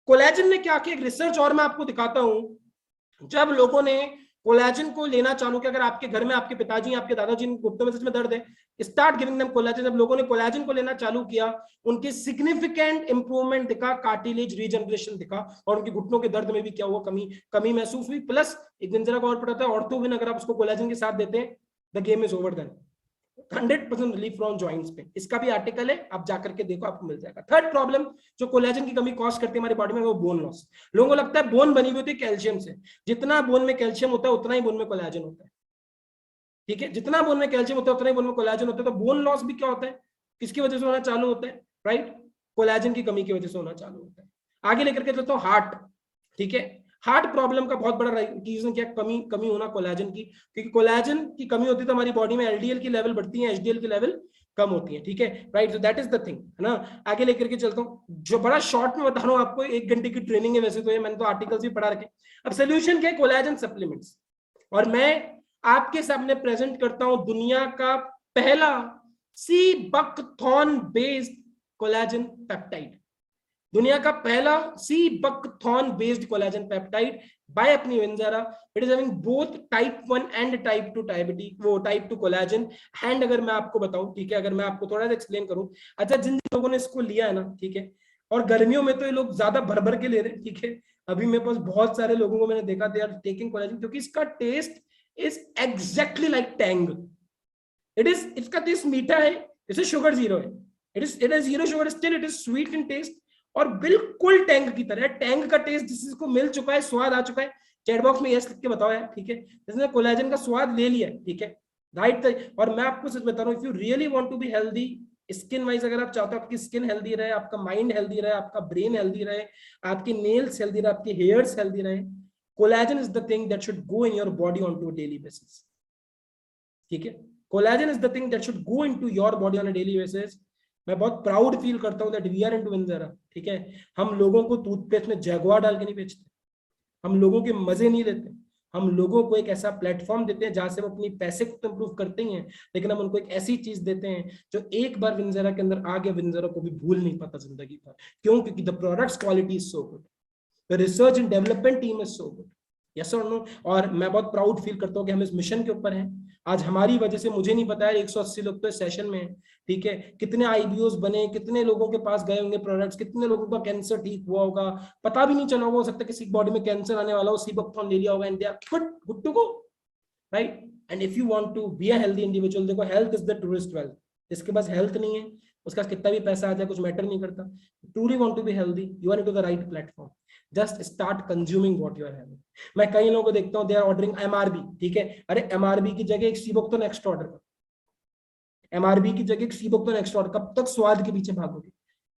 कोलेजन ने क्या किया, रिसर्च और मैं आपको दिखाता हूं। जब लोगों ने कोलेजन को लेना चालू किया, अगर आपके घर में आपके पिताजी आपके दादाजी घुटनों में सच में दर्द है, स्टार्ट गिविंग देम कोलेजन। जब लोगों ने कोलेजन को लेना चालू किया, उनके सिग्निफिकेंट इंप्रूवमेंट दिखा, कार्टिलेज रीजनरेशन दिखा, और उनके घुटनों के दर्द में भी क्या हुआ, कमी महसूस हुई। प्लस एक दिन जरा और पता है, ऑर्थोविन अगर आप उसको कोलेजन के साथ देते हैं, the game is over then, 100% relief from joints पे। इसका भी आर्टिकल है, आप जाकर के देखो, आपको मिल जाएगा। थर्ड प्रॉब्लम जो कोलेजन की कमी कॉज करती है हमारी बॉडी में, वो बोन लॉस। लोगों को लगता है बोन बनी हुई होती है कैल्शियम से, जितना बोन में कैल्शियम होता है उतना ही बोन में कोलेजन होता है, ठीक है, जितना बोन में कैल्शियम होता है उतना ही बोन में कोलेजन होता है। तो बोन लॉस भी क्या होता है, किसकी वजह से होना चालू होता है, राइट, कोलेजन की कमी की वजह से होना चालू होता है। आगे लेकर के चलता हूं, हार्ट, ठीक है। हार्ट प्रॉब्लम का बहुत बड़ा रीजन क्या, कमी होना कोलेजन की, क्योंकि कोलेजन की कमी होती है तो हमारी बॉडी में एलडीएल की लेवल बढ़ती है, एचडीएल की लेवल कम होती है, ठीक है, right. So that is the thing, है ना। आगे लेकर के चलता हूँ, जो बड़ा शॉर्ट में बता रहा हूँ आपको, 1 घंटे की ट्रेनिंग है वैसे तो ये, मैंने तो आर्टिकल्स भी पढ़ा रखे। अब सोल्यूशन क्या है, कोलेजन सप्लीमेंट्स। और मैं आपके सामने प्रेजेंट करता हूं दुनिया का पहला sea buckthorn based collagen peptide, दुनिया का पहला sea buckthorn based collagen peptide by अपनी Vinzera. It is having both type 1 and type 2 diabetes, वो टाइप 2 कोलेजन। एंड अगर मैं आपको बताऊं, ठीक है, अगर मैं आपको थोड़ा सा एक्सप्लेन करूं, अच्छा, जिन लोगों ने इसको लिया है ना, ठीक है, और गर्मियों में तो ये लोग ज्यादा भर भर के ले रहे हैं, ठीक है। अभी मेरे पास बहुत सारे लोगों को मैंने देखा, दे आर टेकिंग कोलेजन, क्योंकि इसका taste is exactly like tang. इसका टेस्ट मीठा है, इसे शुगर जीरो है, it is zero sugar, still it is sweet in taste, और बिल्कुल टैंग की तरह। टैंग का टेस्ट जिसको मिल चुका है, स्वाद आ चुका है, चैट बॉक्स में यस लिख के बताओ यार, ठीक है, जिसने कोलेजन का स्वाद ले लिया, ठीक है, राइट। और मैं आपको सच बता रहा हूं, if you really want to be healthy skin wise, अगर आप चाहते हो आपकी स्किन हेल्दी रहे, आपका माइंड हेल्दी रहे, आपका ब्रेन हेल्दी रहे, आपकी नेल्स हेल्दी रहे, आपके हेयर्स हेल्दी रहे, collagen is the thing that should go in your body on a daily basis, ठीक है। collagen is the thing that should go into your body on a daily basis. मैं बहुत proud feel करता हूं that we are into विंजारा, ठीक है। हम लोगों को टूथपेस्ट में जैगुआर डाल के नहीं बेचते, हम लोगों के मजे नहीं लेते, हम लोगों को एक ऐसा प्लेटफॉर्म देते हैं जहां से वो अपनी पैसे को तो इंप्रूव करते ही हैं, लेकिन हम उनको एक ऐसी चीज देते हैं जो एक बार विंजारा के अंदर आ गया, विंजारा को भी भूल नहीं पाता जिंदगी भर। क्यों? क्योंकि the products quality is so good, The research and development team is so good. Yes or no? और मैं बहुत प्राउड फील करता हूँ कि हम इस मिशन के ऊपर हैं। आज हमारी वजह से, मुझे नहीं पता है, 180 लोग तो इस सेशन में हैं, ठीक है, कितने आईबीओस बने, कितने लोगों के पास गए होंगे प्रोडक्ट्स, कितने लोगों का कैंसर ठीक हुआ होगा, पता भी नहीं चला होगा, हो सकता है किसी बॉडी में कैंसर आने वाला हो, सीबकथॉर्न ले लिया होगा, and they are good to go. Right. And if you want to be a healthy individual, देखो health is the truest wealth, जिसके पास हेल्थ नहीं है उसका कितना भी पैसा आ जाए कुछ मैटर नहीं करता। Truly want to be healthy, you are into the right platform, just start consuming what you are having. मैं कई लोगों को देखता हूं, दे आर ऑर्डरिंग एमआरबी, ठीक है, अरे एमआरबी की जगह एक सीबुक तो नेक्स्ट ऑर्डर कर, एमआरबी की जगह एक सीबुक तो नेक्स्ट ऑर्डर, कब तक स्वाद के पीछे भागोगे।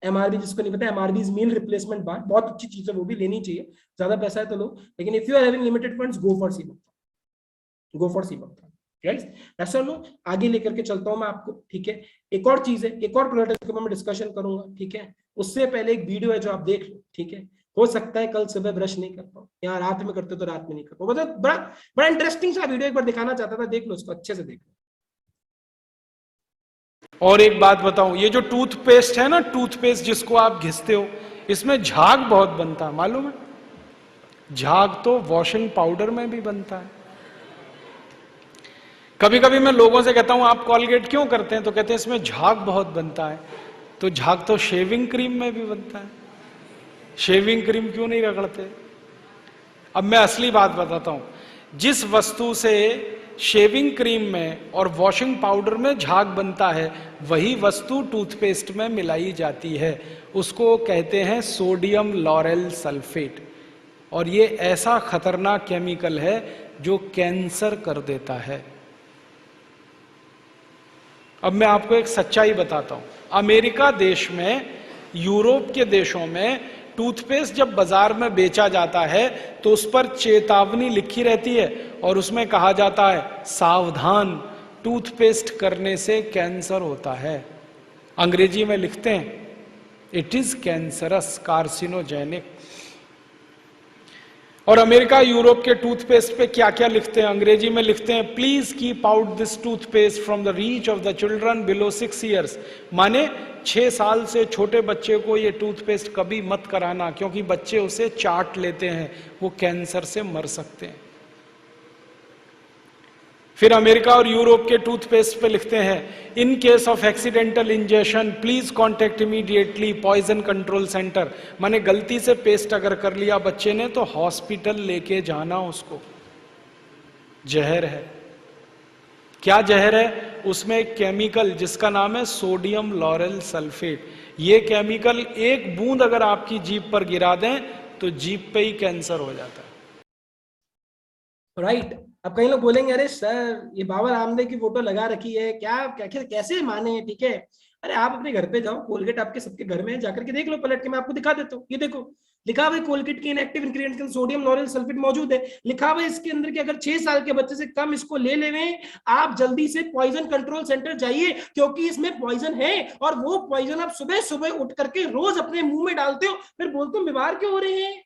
एमआरबी जिसको नहीं पता, एमआरबी इज मील रिप्लेसमेंट बार, बहुत अच्छी चीज है, वो भी लेनी चाहिए, ज्यादा पैसा है तो लो, लेकिन if you are having limited funds, go for sea buck, go for sea buck, right. ऐसा नो, आगे लेकर के चलता हूं मैं आपको, ठीक है। एक और चीज है, एक और प्रोडक्ट के ऊपर मैं डिस्कशन करूंगा, ठीक है। उससे पहले एक वीडियो है जो आप देख लो, ठीक है। हो सकता है कल सुबह ब्रश नहीं कर पाओ, या रात में करते तो रात में नहीं कर पाओ, मतलब बड़ा बड़ा इंटरेस्टिंग सा वीडियो एक बार दिखाना चाहता था, देख लो उसको, अच्छे से देख लो। और एक बात बताऊं, ये जो टूथपेस्ट है ना, टूथपेस्ट जिसको आप घिसते हो, इसमें झाग बहुत बनता है, मालूम है? झाग तो वॉशिंग पाउडर में भी बनता है। कभी कभी मैं लोगों से कहता हूं आप कॉलगेट क्यों करते हैं, तो कहते हैं इसमें झाग बहुत बनता है। तो झाग तो शेविंग क्रीम में भी बनता है, शेविंग क्रीम क्यों नहीं रगड़ते? अब मैं असली बात बताता हूं, जिस वस्तु से शेविंग क्रीम में और वॉशिंग पाउडर में झाग बनता है, वही वस्तु टूथपेस्ट में मिलाई जाती है, उसको कहते हैं सोडियम लॉरेल सल्फेट। और ये ऐसा खतरनाक केमिकल है जो कैंसर कर देता है। अब मैं आपको एक सच्चाई बताता हूं, अमेरिका देश में, यूरोप के देशों में टूथपेस्ट जब बाजार में बेचा जाता है तो उस पर चेतावनी लिखी रहती है और उसमें कहा जाता है सावधान, टूथपेस्ट करने से कैंसर होता है। अंग्रेजी में लिखते हैं इट इज कैंसरस, कार्सिनोजेनिक। और अमेरिका यूरोप के टूथपेस्ट पे क्या क्या लिखते हैं? अंग्रेजी में लिखते हैं please keep out this toothpaste from the reach of the children below 6 years. माने 6 साल से छोटे बच्चे को ये टूथपेस्ट कभी मत कराना, क्योंकि बच्चे उसे चाट लेते हैं, वो कैंसर से मर सकते हैं। फिर अमेरिका और यूरोप के टूथपेस्ट पे लिखते हैं in case of accidental injection please contact immediately poison control centre. माने गलती से पेस्ट अगर कर लिया बच्चे ने तो हॉस्पिटल लेके जाना उसको। जहर है। क्या जहर है? उसमें एक केमिकल जिसका नाम है सोडियम लॉरेल सल्फेट। ये केमिकल एक बूंद अगर आपकी जीभ पर गिरा दें तो जीभ पे ही कैंसर हो जाता है। राइट। अब कई लोग बोलेंगे अरे सर ये बाबा रामदेव की फोटो लगा रखी है, क्या कैसे माने, ठीक है। अरे आप अपने घर पे जाओ, कोलगेट आपके सबके घर में है, जाकर के देख लो पलट के, मैं आपको दिखा देता हूँ। ये देखो लिखा हुआ है कोलगेट के इनएक्टिव इंग्रेडिएंट्स के अंदर सोडियम लॉरेल सल्फेट मौजूद है। लिखा हुआ है इसके अंदर कि अगर 6 साल के बच्चे से कम इसको ले लेवें, आप जल्दी से पॉइजन कंट्रोल सेंटर जाइए, क्योंकि इसमें पॉइजन है। और वो पॉइजन आप सुबह सुबह उठ करके रोज अपने मुंह में डालते हो, फिर बोलते हो बीमार क्यों हो रहे हैं,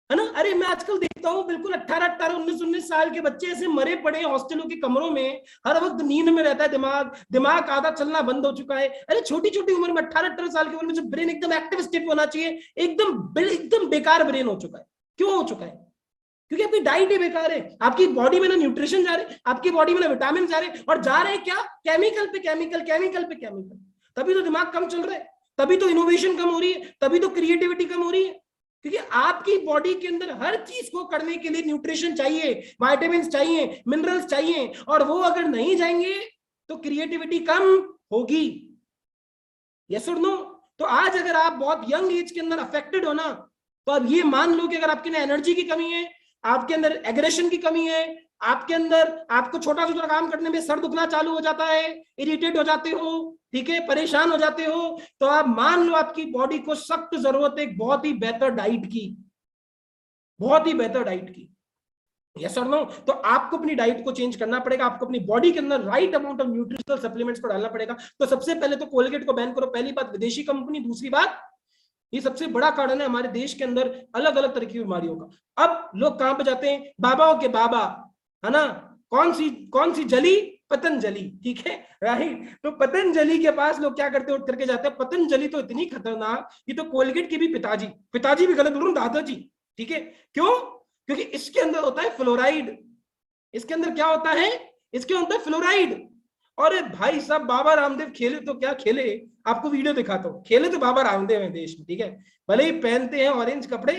है ना। अरे मैं आजकल देखता हूँ बिल्कुल 18-18, 19-19 साल के बच्चे ऐसे मरे पड़े हैं हॉस्टलों के कमरों में, हर वक्त नींद में रहता है दिमाग आधा चलना बंद हो चुका है। अरे छोटी छोटी उम्र में 18-18 साल की उम्र में जो ब्रेन एकदम एक्टिव स्टेट होना चाहिए, एकदम बेकार ब्रेन हो चुका है। क्यों हो चुका है? क्योंकि आपकी डाइट ही बेकार है, आपकी बॉडी में ना न्यूट्रिशन जा रहे, आपकी बॉडी में ना विटामिन जा रहे, और जा रहे क्या? केमिकल पे केमिकल, केमिकल पे केमिकल। तभी तो दिमाग कम चल रहा है, तभी तो इनोवेशन कम हो रही है, तभी तो क्रिएटिविटी कम हो रही है, क्योंकि आपकी बॉडी के अंदर हर चीज को करने के लिए न्यूट्रिशन चाहिए, विटामिन्स चाहिए, मिनरल्स चाहिए, और वो अगर नहीं जाएंगे तो क्रिएटिविटी कम होगी। यस और नो? तो आज अगर आप बहुत यंग एज के अंदर अफेक्टेड हो ना, तो अब ये मान लो कि अगर आपके अंदर एनर्जी की कमी है, आपके अंदर एग्रेशन की कमी है, आपके अंदर आपको छोटा छोटा काम करने में सर दुखना चालू हो जाता है, इरिटेट हो जाते हो, ठीक है, परेशान हो जाते हो, तो आप मान लो आपकी बॉडी को सख्त जरूरत है एक बहुत ही बेहतर डाइट की, बहुत ही बेहतर डाइट की। यस और नो? तो आपको अपनी डाइट को चेंज करना पड़ेगा, आपको अपनी बॉडी के अंदर right amount of nutritional supplements को डालना पड़ेगा। तो सबसे पहले तो कोलगेट को बैन करो, पहली बात विदेशी कंपनी, दूसरी बात ये सबसे बड़ा कारण है हमारे देश के अंदर अलग अलग तरह की बीमारियों का। अब लोग कहां पे जाते हैं? बाबाओं के बाबा, है ना, कौन सी जली? पतंजलि, ठीक है, राइट। तो पतंजलि के पास लोग क्या करते हैं? उठ करके जाते हैं। पतंजलि तो इतनी खतरनाक, ये तो कोलगेट के भी पिताजी भी गलत बोल रहा हूं, दादाजी, ठीक है। क्यों? क्योंकि इसके अंदर होता है फ्लोराइड। इसके अंदर क्या होता है? इसके अंदर फ्लोराइड। और भाई साहब बाबा रामदेव खेले तो क्या खेले, आपको वीडियो दिखाता हूं, खेले तो बाबा रामदेव है देश में, ठीक है। भले ही पहनते हैं ऑरेंज कपड़े,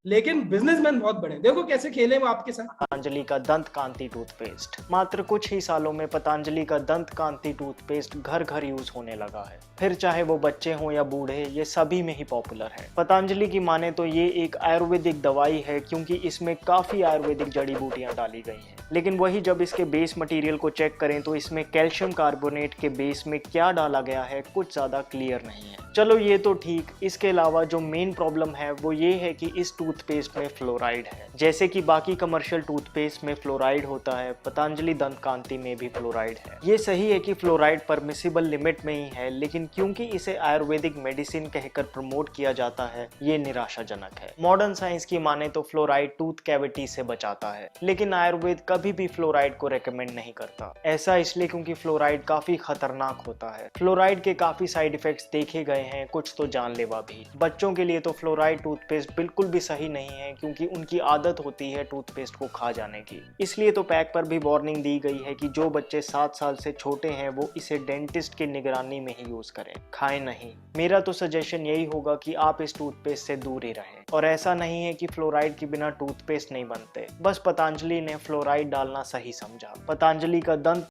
लेकिन बिजनेसमैन बहुत बड़े हैं। देखो कैसे खेले वो आपके साथ। पतंजलि का दंत कांति टूथपेस्ट। मात्र कुछ ही सालों में पतंजलि का दंत कांति टूथपेस्ट घर घर यूज होने लगा है। फिर चाहे वो बच्चे हों या बूढ़े, ये सभी में ही पॉपुलर है। पतंजलि की माने तो ये एक आयुर्वेदिक दवाई है, क्योंकि इसमें काफी आयुर्वेदिक जड़ी बूटियां डाली गई हैं। लेकिन वही जब इसके बेस मटेरियल को चेक करें तो इसमें कैल्शियम कार्बोनेट के बेस में क्या डाला गया है कुछ ज्यादा क्लियर नहीं है। चलो ये तो ठीक, इसके अलावा जो मेन प्रॉब्लम है वो ये है कि इस टूथपेस्ट में फ्लोराइड है। जैसे कि बाकी कमर्शियल टूथपेस्ट में फ्लोराइड होता है, पतंजलि दंत कांति में भी फ्लोराइड है। ये सही है कि फ्लोराइड परमिसिबल लिमिट में ही है, लेकिन क्योंकि इसे आयुर्वेदिक मेडिसिन कहकर प्रमोट किया जाता है, ये निराशाजनक है। मॉडर्न साइंस की माने तो फ्लोराइड टूथ कैविटी से बचाता है, लेकिन आयुर्वेद कभी भी फ्लोराइड को रेकमेंड नहीं करता। ऐसा इसलिए क्योंकि फ्लोराइड काफी खतरनाक होता है। फ्लोराइड के काफी साइड इफेक्ट्स देखे गए हैं, कुछ तो जानलेवा भी। बच्चों के लिए तो फ्लोराइड टूथपेस्ट बिल्कुल भी सही नहीं है, क्योंकि उनकी आदत होती है टूथपेस्ट को खा जाने की। इसलिए तो पैक पर भी वार्निंग दी गई है कि जो बच्चे 7 साल से छोटे हैं वो इसे डेंटिस्ट की निगरानी में ही यूज करें, खाएं नहीं। मेरा तो सजेशन यही होगा कि आप इस टूथपेस्ट से दूर ही रहें। और ऐसा नहीं है कि फ्लोराइड के बिना टूथपेस्ट नहीं बनते, बस पतंजलि ने फ्लोराइड डालना सही समझा। पतंजलि का दंत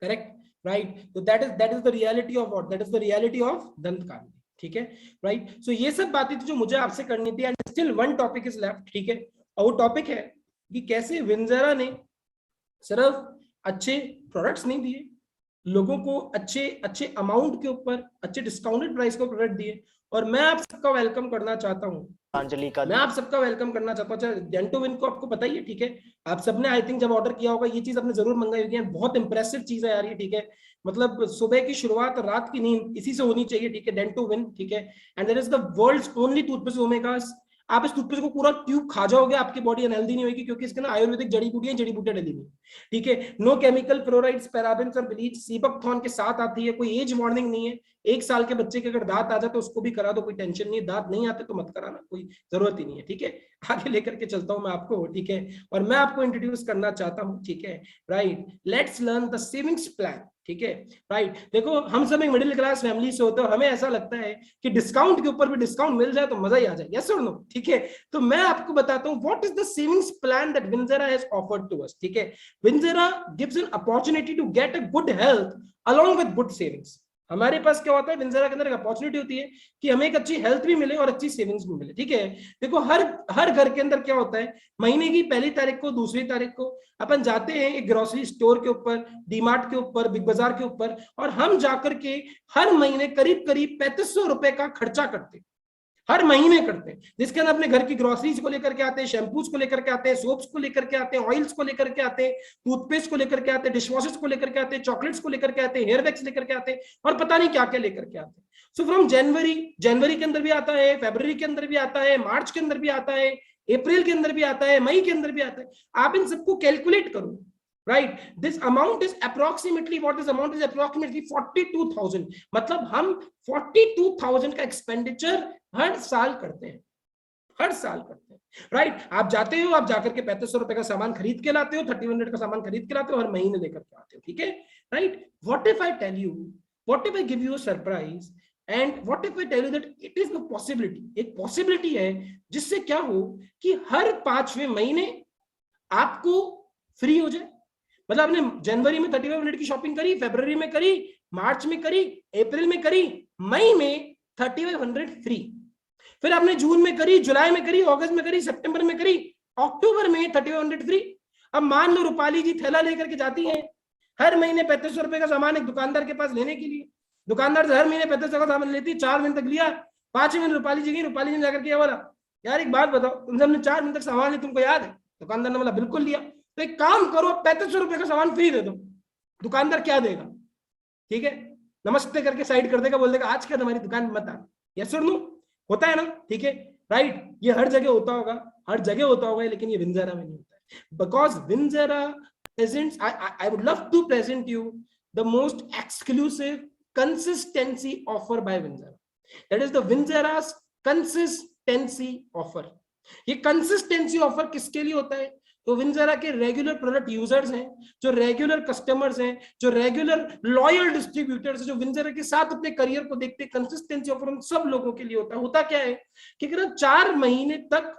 करेक्ट, राइट। तो that is the reality of what, that is the reality of दंत कांति। ठीक है, राइट। सो ये सब बातें थी जो मुझे आपसे करनी थी, and still one topic is left. ठीक है, और वो टॉपिक है कि कैसे विंजेरा ने सिर्फ अच्छे प्रोडक्ट्स नहीं दिए, लोगों को अच्छे अमाउंट के ऊपर अच्छे डिस्काउंटेड प्राइस को प्रोडक्ट दिए। और मैं आप सबका वेलकम करना चाहता हूँ, पतंजलि का मैं आप सबका वेलकम करना चाहता हूँ। डेंटोविन को आपको पता ही है, ठीक है, आप सबने आई थिंक जब ऑर्डर किया होगा ये चीज आपने जरूर मंगाई होगी। बहुत इंप्रेसिव चीज है यार ये। ठीक है, मतलब सुबह की शुरुआत रात की नींद इसी से होनी चाहिए। ठीक है, डेंटोविन। ठीक है, and that is the world's only toothpaste omega. आप इस टूथपेस्ट को पूरा ट्यूब खा जाओगे, आपकी बॉडी अनहेल्दी नहीं होगी, क्योंकि इसके ना आयुर्वेदिक जड़ी बूटियां डली हुई। ठीक है, नो केमिकल, फ्लोराइड्स, पैराबेन्स और ब्लीच, सीबकथॉर्न के साथ आती है। कोई एज वार्निंग नहीं है। 1 साल के बच्चे के अगर दांत आ जाए तो उसको भी करा दो, कोई टेंशन नहीं है। दांत नहीं आते तो मत कराना, कोई जरूरत ही नहीं है। ठीक है, आगे लेकर के चलता हूं मैं आपको। ठीक है, और मैं आपको इंट्रोड्यूस करना चाहता हूं। ठीक है, right, let's learn the savings plan. ठीक है, राइट। देखो हम सब एक मिडिल क्लास फैमिली से होते हैं, हमें ऐसा लगता है कि डिस्काउंट के ऊपर भी डिस्काउंट मिल जाए तो मजा ही आ जाए। यस और नो? ठीक है, तो मैं आपको बताता हूं what is the savings plan that Vinzera has offered to us. ठीक है, Vinzera gives an opportunity to get a good health along with good savings. हमारे पास क्या होता है, विंजेरा के अंदर एक अपॉर्चुनिटी होती है कि हमें एक अच्छी हेल्थ भी मिले और अच्छी सेविंग्स भी मिले। ठीक है, देखो हर घर के अंदर क्या होता है, महीने की पहली तारीख को, दूसरी तारीख को अपन जाते हैं एक ग्रोसरी स्टोर के ऊपर, डीमार्ट के ऊपर, बिग बाजार के ऊपर, और हम जाकर के हर महीने करीब 3500 रुपए का खर्चा करते हैं। हर महीने करते हैं, जिसके अंदर अपने घर की ग्रोसरीज को लेकर के आते हैं, शैम्पूज को लेकर के आते हैं, सोप्स को लेकर के आते हैं, ऑयल्स को लेकर के आते हैं, टूथपेस्ट को लेकर के आते हैं, डिशवॉशर्स को लेकर के आते हैं, चॉकलेट्स को लेकर के आते हैं, हेयर वैक्स लेकर के आते हैं, और पता नहीं क्या क्या लेकर के आते हैं। सो फ्रॉम जनवरी के अंदर भी आता है, फरवरी के अंदर भी आता है, मार्च के अंदर भी आता है, अप्रैल के अंदर भी आता है, मई के अंदर भी आता है। आप इन सबको कैलकुलेट करो। Right, this amount is approximately, what this amount is approximately 42,000। मतलब हम 42,000 का एक्सपेंडिचर हर साल करते हैं, हर साल करते हैं। राइट, आप जाते हो, आप जाकर के 3500 रुपए का सामान खरीद के लाते हो, 3100 का सामान खरीद के लाते हो, हर महीने लेकर के आते हो। ठीक है, right. What if I tell you, what if I give you a surprise, and what if I tell you that it is the possibility, एक पॉसिबिलिटी है जिससे क्या हो कि हर 5वें महीने आपको फ्री हो जाए। मतलब आपने जनवरी में 3500 की शॉपिंग करी, फरवरी में करी, मार्च में करी, अप्रैल में करी, मई में 3500 फ्री, फिर आपने जून में करी, जुलाई में करी, अगस्त में करी, सितंबर में करी, अक्टूबर में 3500 फ्री। अब मान लो रूपाली जी थैला लेकर के जाती हैं हर महीने 3500 रुपए का सामान एक दुकानदार के पास लेने के लिए। दुकानदार से हर महीने 3500 का सामान लेती, 4 महीने तक लिया, 5वें महीने रूपाली जी गई, रूपाली जी जाकर के बोला यार एक बात बताओ, तुमसे हमने 4 महीने तक सामान लिया, तुमको याद है? दुकानदार ने बोला बिल्कुल लिया। तो एक काम करो, 3500 रुपए का सामान फ्री दे दो। दुकानदार क्या देगा? ठीक है, नमस्ते करके साइड कर देगा, बोल देगा आज क्या तुम्हारी दुकान मत आ। यस और नो? होता है ना? ठीक है, राइट। ये हर जगह होता होगा, हर जगह होता होगा, लेकिन ये विंजेरा में नहीं होता है। Because Vinzera presents, I would love to present you the most exclusive consistency offer by Vinzera. That is the Vinzera's consistency offer. ये कंसिस्टेंसी ऑफर किसके लिए होता है? तो विंजेरा के रेगुलर प्रोडक्ट यूजर्स हैं, जो रेगुलर कस्टमर्स हैं, जो रेगुलर लॉयल डिस्ट्रीब्यूटर्स हैं, जो विंजेरा के साथ अपने करियर को देखते हैं। कंसिस्टेंसी ऑफर उन सब लोगों के लिए होता है। होता क्या है कि अगर 4 महीने तक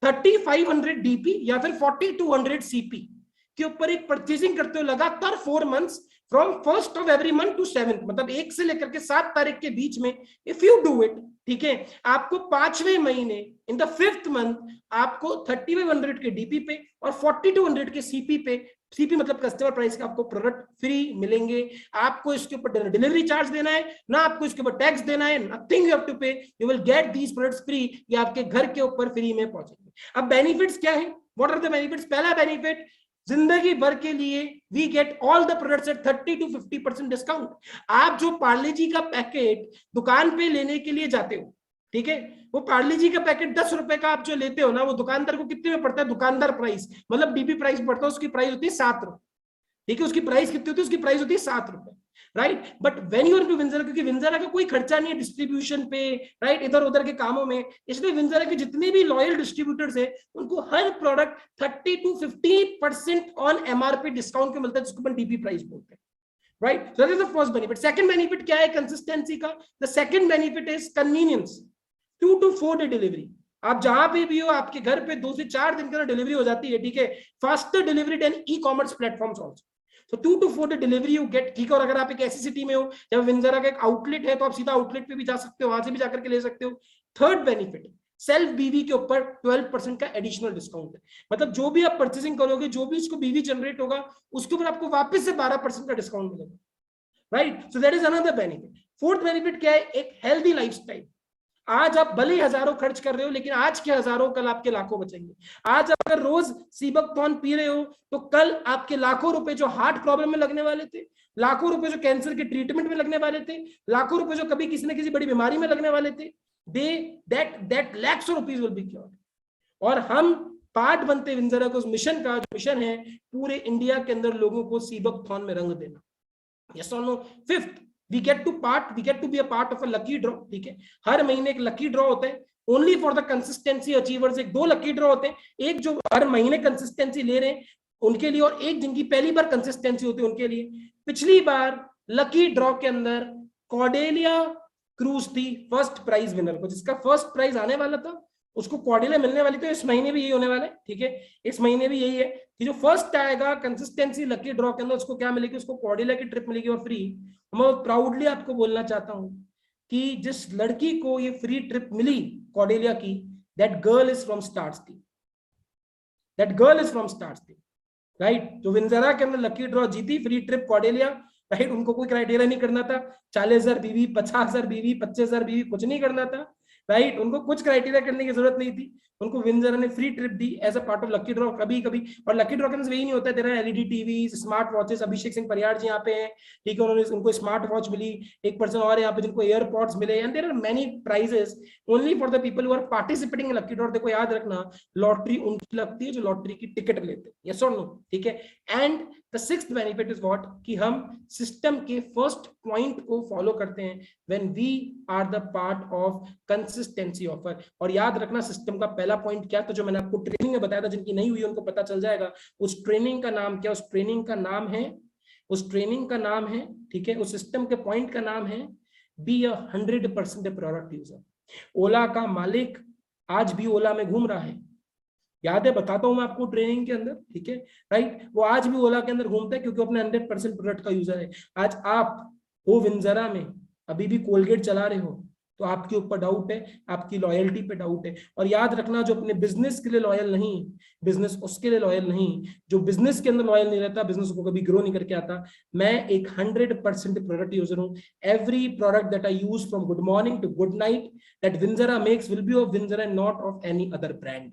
3500 डीपी या फिर 4200 सीपी के ऊपर एक परचेजिंग करते हो लगातार 4 months from 1st of every month to 7th, मतलब 1 से लेकर के 7 तारीख के बीच में, इफ यू डू इट, ठीक है, आपको 5वें महीने इन द 5th मंथ आपको 3500 के डीपी पे और 4200 के सीपी पे, सीपी मतलब कस्टमर प्राइस का, आपको प्रोडक्ट फ्री मिलेंगे। आपको इसके ऊपर डिलीवरी चार्ज देना है ना, आपको इसके ऊपर टैक्स देना है, नथिंग यू हैव टू पे, you will get these products free, ये आपके घर के ऊपर फ्री में पहुंचेंगे। अब बेनिफिट्स क्या है, व्हाट आर द बेनिफिट्स? पहला बेनिफिट, जिंदगी भर के लिए we get all the products at 30 to 50% discount. आप जो पार्ले जी का पैकेट दुकान पे लेने के लिए जाते हो, ठीक है, वो पार्ले जी का पैकेट 10 रुपए का आप जो लेते हो ना, वो दुकानदार को कितने में पड़ता है? दुकानदार प्राइस मतलब डीपी प्राइस पड़ता है, उसकी प्राइस होती है 7 रुपए, ठीक है, उसकी प्राइस कितनी होती है? उसकी प्राइस होती है 7 रुपए, right. But when you are to Vinzera, क्योंकि विंजरा का कोई खर्चा नहीं है डिस्ट्रीब्यूशन पे, राइट, इधर उधर के कामों में, इसलिए विंजरा के जितने भी लॉयल डिस्ट्रीब्यूटर्स है उनको हर product 30 to 50% on MRP discount पे मिलता है, जिसको अपन डीपी प्राइस बोलते हैं, right. So that is the first benefit. Second benefit क्या है कंसिस्टेंसी का? The second benefit is convenience, 2 to 4 day delivery. आप जहां पे भी हो, आपके घर पे 2 से 4 दिन के अंदर डिलीवरी हो जाती है, ठीक है, faster delivery then e-commerce platforms also. So 2 to 4 day delivery you get, ठीक है। और अगर आप एक ऐसी सिटी में हो जब विंजरा का एक आउटलेट है, तो आप सीधा आउटलेट पे भी जा सकते हो, वहां से भी जाकर के ले सकते हो। थर्ड बेनिफिट, सेल्फ बीवी के ऊपर 12% का एडिशनल डिस्काउंट है, मतलब जो भी आप परचेसिंग करोगे, जो भी उसको बीवी जनरेट होगा, उसके ऊपर आपको वापस से 12% का डिस्काउंट मिलेगा, right. So that is another benefit. Fourth benefit क्या है? एक हेल्दी लाइफस्टाइल। आज आप भले हजारों खर्च कर रहे हो, लेकिन आज के हजारों कल आपके लाखों बचेंगे। आज अगर रोज सीबकथॉर्न पी रहे हो, तो कल आपके लाखों रुपए जो हार्ट प्रॉब्लम में लगने वाले थे, लाखों रुपए जो कैंसर के ट्रीटमेंट में लगने वाले थे, लाखों रुपए जो कभी किसी न किसी बड़ी बीमारी में लगने वाले थे, that lakhs of rupees will be cured। और हम पार्ट बनते विंजरा को उस मिशन का, जो मिशन है पूरे इंडिया के अंदर लोगों को सीबकथॉर्न में रंग देना। यस और no? Fifth, we get to be a part of a lucky draw, ठीक है। हर महीने एक लकी ड्रॉ होता है, only for the consistency achievers. एक 2 लकी ड्रॉ होते हैं, एक जो हर महीने कंसिस्टेंसी ले रहे हैं उनके लिए, और एक जिनकी पहली बार कंसिस्टेंसी होती है उनके लिए। पिछली बार लकी ड्रॉ के अंदर कॉर्डेलिया क्रूज थी फर्स्ट प्राइज विनर को, जिसका फर्स्ट प्राइज आने वाला था उसको कॉर्डेलिया मिलने वाली। तो इस महीने भी यही होने वाला है, ठीक है, इस महीने भी यही है कि जो फर्स्ट आएगा कंसिस्टेंसी लकी ड्रॉ के अंदर, उसको क्या मिलेगी? उसको कॉर्डेलिया की ट्रिप मिलेगी और फ्री। मैं प्राउडली आपको बोलना चाहता हूं कि जिस लड़की को ये फ्री ट्रिप मिली कॉर्डेलिया की, that girl is from star city, right. जो विंजरा के अंदर लकी ड्रॉ जीती, फ्री ट्रिप कॉर्डेलिया, राइट, उनको कोई क्राइटेरिया नहीं करना था, 40,000 बीवी, 50,000 बीवी, 25,000 बीवी, कुछ नहीं करना था, राइट। उनको कुछ क्राइटेरिया करने की जरूरत नहीं थी, उनको विंजरा ने फ्री ट्रिप दी as a part of lucky draw. कभी कभी, और लकी ड्रॉ के अंदर वही नहीं होता है, तेरा LED TV, smart watches, Abhishek Singh Parihar जी यहाँ पे हैं, ठीक है, उन्होंने उनको स्मार्ट वॉच मिली, एक पर्सन और यहाँ पे जिनको एयरपॉड्स मिले, and there are many prizes only for the people who are participating in lucky draw. देखो याद रखना, लॉटरी उनकी लगती है जो लॉटरी की टिकट लेते हैं, यस और नो, ठीक है। And the sixth benefit is what, कि हम सिस्टम के फर्स्ट पॉइंट को फॉलो करते हैं when we are the part of consistency offer. और याद रखना सिस्टम का पहला पॉइंट क्या, तो जो मैंने आपको ट्रेनिंग में बताया था, जिनकी नहीं हुई उनको पता चल जाएगा उस ट्रेनिंग का नाम क्या। उस ट्रेनिंग का नाम है, ठीक है, उस सिस्टम के पॉइंट का नाम है बी 100% प्रोडक्ट यूजर। ओला का मालिक आज भी ओला में घूम रहा है, याद है, बताता हूं मैं आपको ट्रेनिंग के अंदर, ठीक है, राइट। वो आज भी ओला के अंदर घूमता है क्योंकि अपने 100% प्रोडक्ट का यूजर है। आज आप हो विंजरा में, अभी भी कोलगेट चला रहे हो, तो आपके ऊपर डाउट है, आपकी लॉयल्टी पे डाउट है। और याद रखना, जो अपने बिजनेस के लिए लॉयल नहीं, बिजनेस उसके लिए लॉयल नहीं, जो बिजनेस के अंदर लॉयल नहीं रहता, बिजनेस को कभी ग्रो नहीं करके आता। मैं एक 100% प्रोडक्ट यूजर हूं। Every product that I use from good morning to good night that विंजरा मेक्स विल बी ऑफ विंजरा and not of any other brand,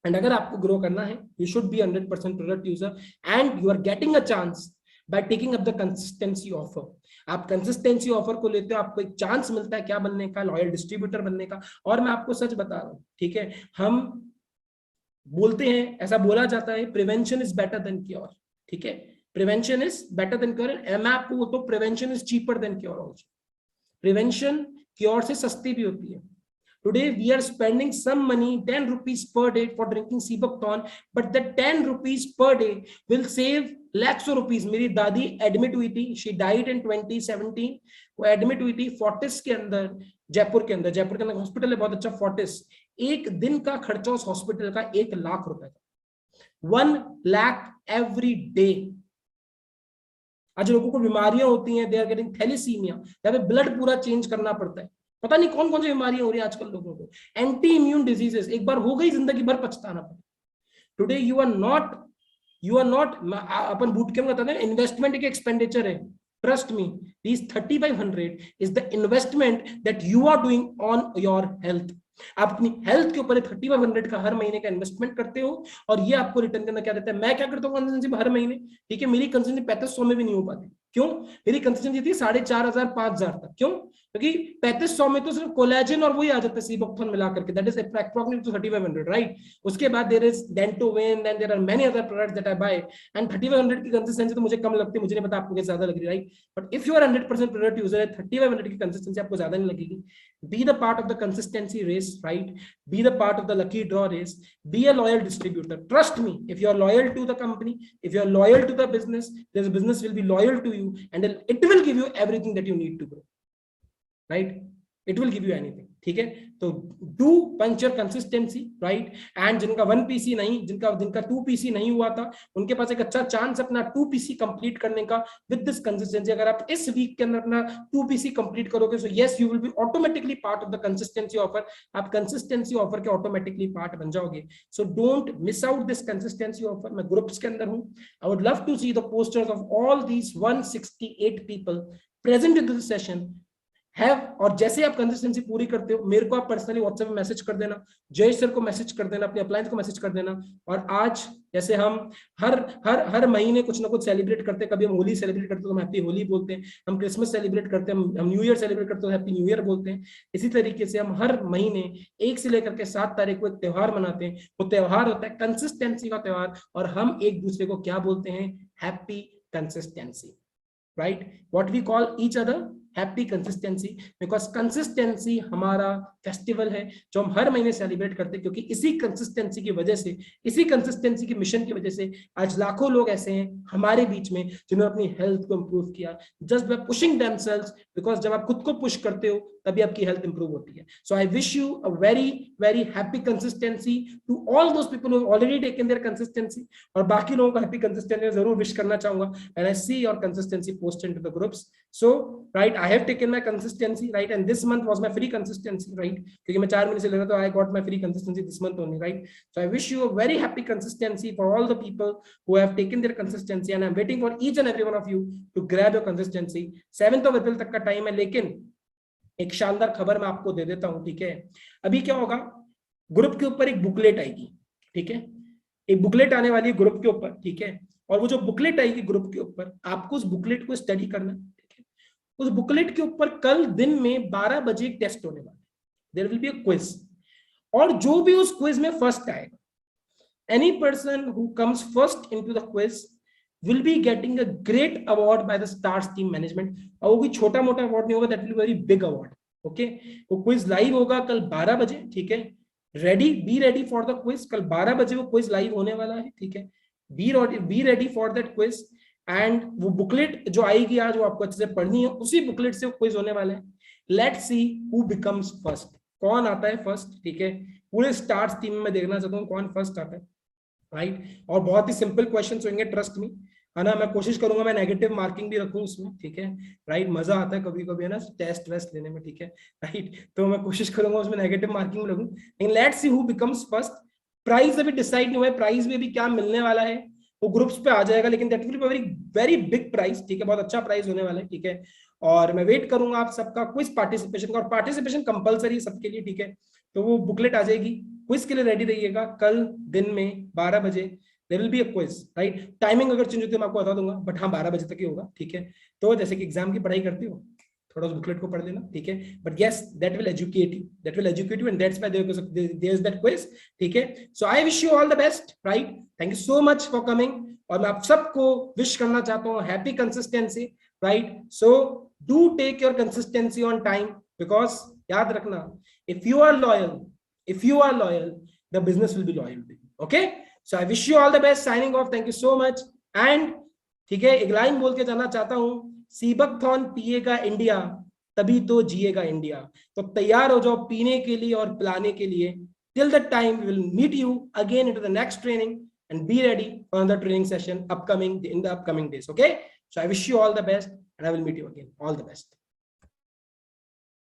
and अगर आपको ग्रो करना है, you should be 100% product user, and you are getting a chance by taking up the consistency offer. आप consistency offer को लेते हो, आपको एक चांस मिलता है क्या बनने का? लॉयल डिस्ट्रीब्यूटर बनने का। और मैं आपको सच बता रहा हूं, ठीक है, हम बोलते हैं, ऐसा बोला जाता है, prevention is better than cure, ठीक है, prevention is better than cure. मैं आपको बोलता हूं prevention is cheaper than cure also. Prevention cure से सस्ती भी होती है। Today we are spending some money, 10 rupees per day for drinking Sebucton, but that 10 rupees per day will save lakhs of rupees। मेरी दादी एडमिट हुई थी, she died in 2017, वो एडमिट हुई थी फोर्टिस के अंदर, जयपुर के अंदर हॉस्पिटल है बहुत अच्छा, फोर्टिस, एक दिन का खर्चा उस हॉस्पिटल का 1 लाख रुपए का, 1 लाख एवरी डे। आज लोगों को बीमारियां होती हैं, दे आर गेटिंग थैलेसीमिया, जहां पे ब्लड पूरा चेंज करना पड़ता है, पता नहीं कौन कौन सी बीमारियां हो रही है आजकल लोगों को, एंटी इम्यून डिजीजेस, एक बार हो गई जिंदगी भर पछताना पड़ता। टुडे यू आर नॉट अपन बूट कैंप बताते हैं इन्वेस्टमेंट एक एक्सपेंडिचर है, trust me this 3500 is the investment that you are doing on your health. आप अपनी हेल्थ के ऊपर 3500 का हर महीने का इन्वेस्टमेंट करते हो और ये आपको रिटर्न करना क्या देता है। मैं क्या करता हूँ कंसिस्टेंसी हर महीने, ठीक है, मेरी कंसिस्टेंसी 3500 में भी नहीं हो पाती, क्यों, मेरी कंसिस्टेंसी थी 4500 5000 तक, क्यों, क्योंकि 3500 में तो सिर्फ कोलेजन और वही आ जाता है सीबोक्थोन मिला करके, दैट इज अप्रॉक्सिमेटली 3500, राइट। उसके बाद देयर इज डेंटोवेन, then there are many other products that I buy, and 3500 की कंसिस्टेंसी तो मुझे कम लगती है, मुझे नहीं पता आपको क्या ज्यादा लग रही है, right. But if you are 100% product user है, 3500 की कंसिस्टेंसी आपको ज्यादा नहीं लगेगी। Be the part of the consistency race, right, be the part of the lucky draw race, be a loyal distributor. Trust me, if you are loyal to the company, if you are loyal to the business, this business will be loyal to you and it will give you everything that you need to grow, right? It will give you anything, ठीक है। तो do punch your consistency, right? And जिनका 1 PC नहीं, जिनका 2 PC नहीं हुआ था, उनके पास एक अच्छा चांस अपना 2 PC कंप्लीट करने का विद दिस कंसिस्टेंसी। अगर आप इस वीक के अंदर अपना 2 PC कंप्लीट करोगे, so yes you will be automatically part of the consistency offer. आप कंसिस्टेंसी ऑफर के ऑटोमेटिकली पार्ट बन जाओगे। So don't miss out this consistency offer. मैं ग्रुप्स के अंदर हूं, I would love to see the posters of all these 168 people present in this session है। और जैसे आप कंसिस्टेंसी पूरी करते हो, मेरे को आप पर्सनली व्हाट्सएप में मैसेज कर देना, जय सर को मैसेज कर देना, अपने अप्लायंस को मैसेज कर देना। और आज जैसे हम हर महीने कुछ ना कुछ सेलिब्रेट करते हैं, कभी हम होली सेलिब्रेट करते हैं तो हम हैप्पी होली बोलते हैं, हम क्रिसमस सेलिब्रेट करते हैं, हम न्यू ईयर सेलिब्रेट करते हैं तो हैप्पी न्यू ईयर बोलते हैं। इसी तरीके से हम हर महीने 1 से लेकर के 7 तारीख को एक त्योहार मनाते हैं। वो त्योहार होता है कंसिस्टेंसी का त्योहार, और हम एक दूसरे को क्या बोलते हैं, happy consistency, right. What we call each other happy consistency, because consistency हमारा फेस्टिवल है जो हम हर महीने सेलिब्रेट करते हैं, क्योंकि इसी कंसिस्टेंसी की वजह से, इसी कंसिस्टेंसी की मिशन की वजह से आज लाखों लोग ऐसे हैं हमारे बीच में जिन्होंने अपनी हेल्थ को इंप्रूव किया just by pushing themselves. Because जब आप खुद को पुश करते हो तभी आपकी हेल्थ इंप्रूव होती है। So I wish you a very very happy consistency to all those people who already taken their consistency, और बाकी लोगों को हैप्पी कंसिस्टेंसी जरूर विश करना चाहूंगा and I see your consistency post into the groups. So right, I have taken my consistency, right, and this month was my free consistency, right, क्योंकि मैं 4 महीने से ले रहा था, I got my free consistency this month only, right. So I wish you a very happy consistency for all the people who have taken their consistency, and I'm waiting for each and every one of you to grab your consistency। 7th of April तक का time है, लेकिन एक शानदार खबर मैं आपको दे देता हूँ, ठीक है। अभी क्या होगा, ग्रुप के ऊपर एक बुकलेट आएगी, ठीक है, एक बुकलेट आने वाली है ग्रुप के ऊपर, ठीक है। और वो जो बुकलेट आएगी ग्रुप के ऊपर, आपको उस बुकलेट को स्टडी करना है। उस बुकलेट के ऊपर कल दिन में 12 बजे एक टेस्ट होने वाला है, there will be a quiz, और जो भी उस क्विज में फर्स्ट आएगा, any person who comes first into the quiz will be getting a great award by the stars team management. और वो कोई छोटा मोटा अवार्ड नहीं होगा, that will be very big award, okay. वो क्विज लाइव होगा कल 12 बजे, ठीक है। Be ready for the quiz. कल 12 बजे वो क्विज लाइव होने वाला है, ठीक है। Be ready for that quiz. And वो बुकलेट जो आएगी आज, वो आपको अच्छे से पढ़नी है, उसी बुकलेट से क्विज होने वाले हैं। Let's see who becomes first, कौन आता है फर्स्ट, ठीक है। पूरे स्टार्स टीम में देखना चाहता हूँ कौन फर्स्ट आता है, राइट। और बहुत ही सिंपल क्वेश्चंस होंगे, ट्रस्ट मी, है ना। मैं कोशिश करूंगा मैं नेगेटिव मार्किंग भी रखूं उसमें, ठीक है, राइट। मजा आता है कभी कभी, है ना, टेस्ट वेस्ट लेने में, ठीक है, राइट। तो मैं कोशिश करूंगा उसमें नेगेटिव मार्किंग रखूं, लेकिन let's see who becomes first. Prize अभी डिसाइड नहीं हुआ है, प्राइज में भी क्या मिलने वाला है वो ग्रुप्स पे आ जाएगा, लेकिन that will be very very big price, ठीक है, बहुत अच्छा प्राइस होने वाला है, ठीक है। और मैं वेट करूंगा आप सबका क्विज पार्टिसिपेशन का, और पार्टिसिपेशन कंपलसरी सबके लिए, ठीक है। तो वो बुकलेट आ जाएगी, क्विज के लिए रेडी रहिएगा। कल दिन में 12 बजे there will be a quiz, right. Timing अगर चेंज होती है मैं आपको बता दूंगा, बट हाँ 12 बजे तक ही होगा, ठीक है। तो जैसे कि एग्जाम की पढ़ाई करते हो, थोड़ा उस बुकलेट को पढ़ लेना, ठीक है। But yes, that will educate you and that's why there is that quiz, ठीक है। So I wish you all the best, right. Thank you so much for coming, और मैं आप सबको विश करना चाहता हूँ happy consistency, right. So do take your consistency on time, because याद रखना, if you are loyal the business will be loyal to you, okay. So I wish you all the best, signing off, thank you so much. And ठीक है, एक line बोल के जाना चाहता हूँ, सीबकथॉन पिएगा इंडिया तभी तो जिएगा इंडिया। तो तैयार हो जाओ पीने के लिए और पिलाने के लिए। Till that time, we will meet you again into the next training, and be ready for another training session in the upcoming days. Okay, so I wish you all the best, and I will meet you again. All the best.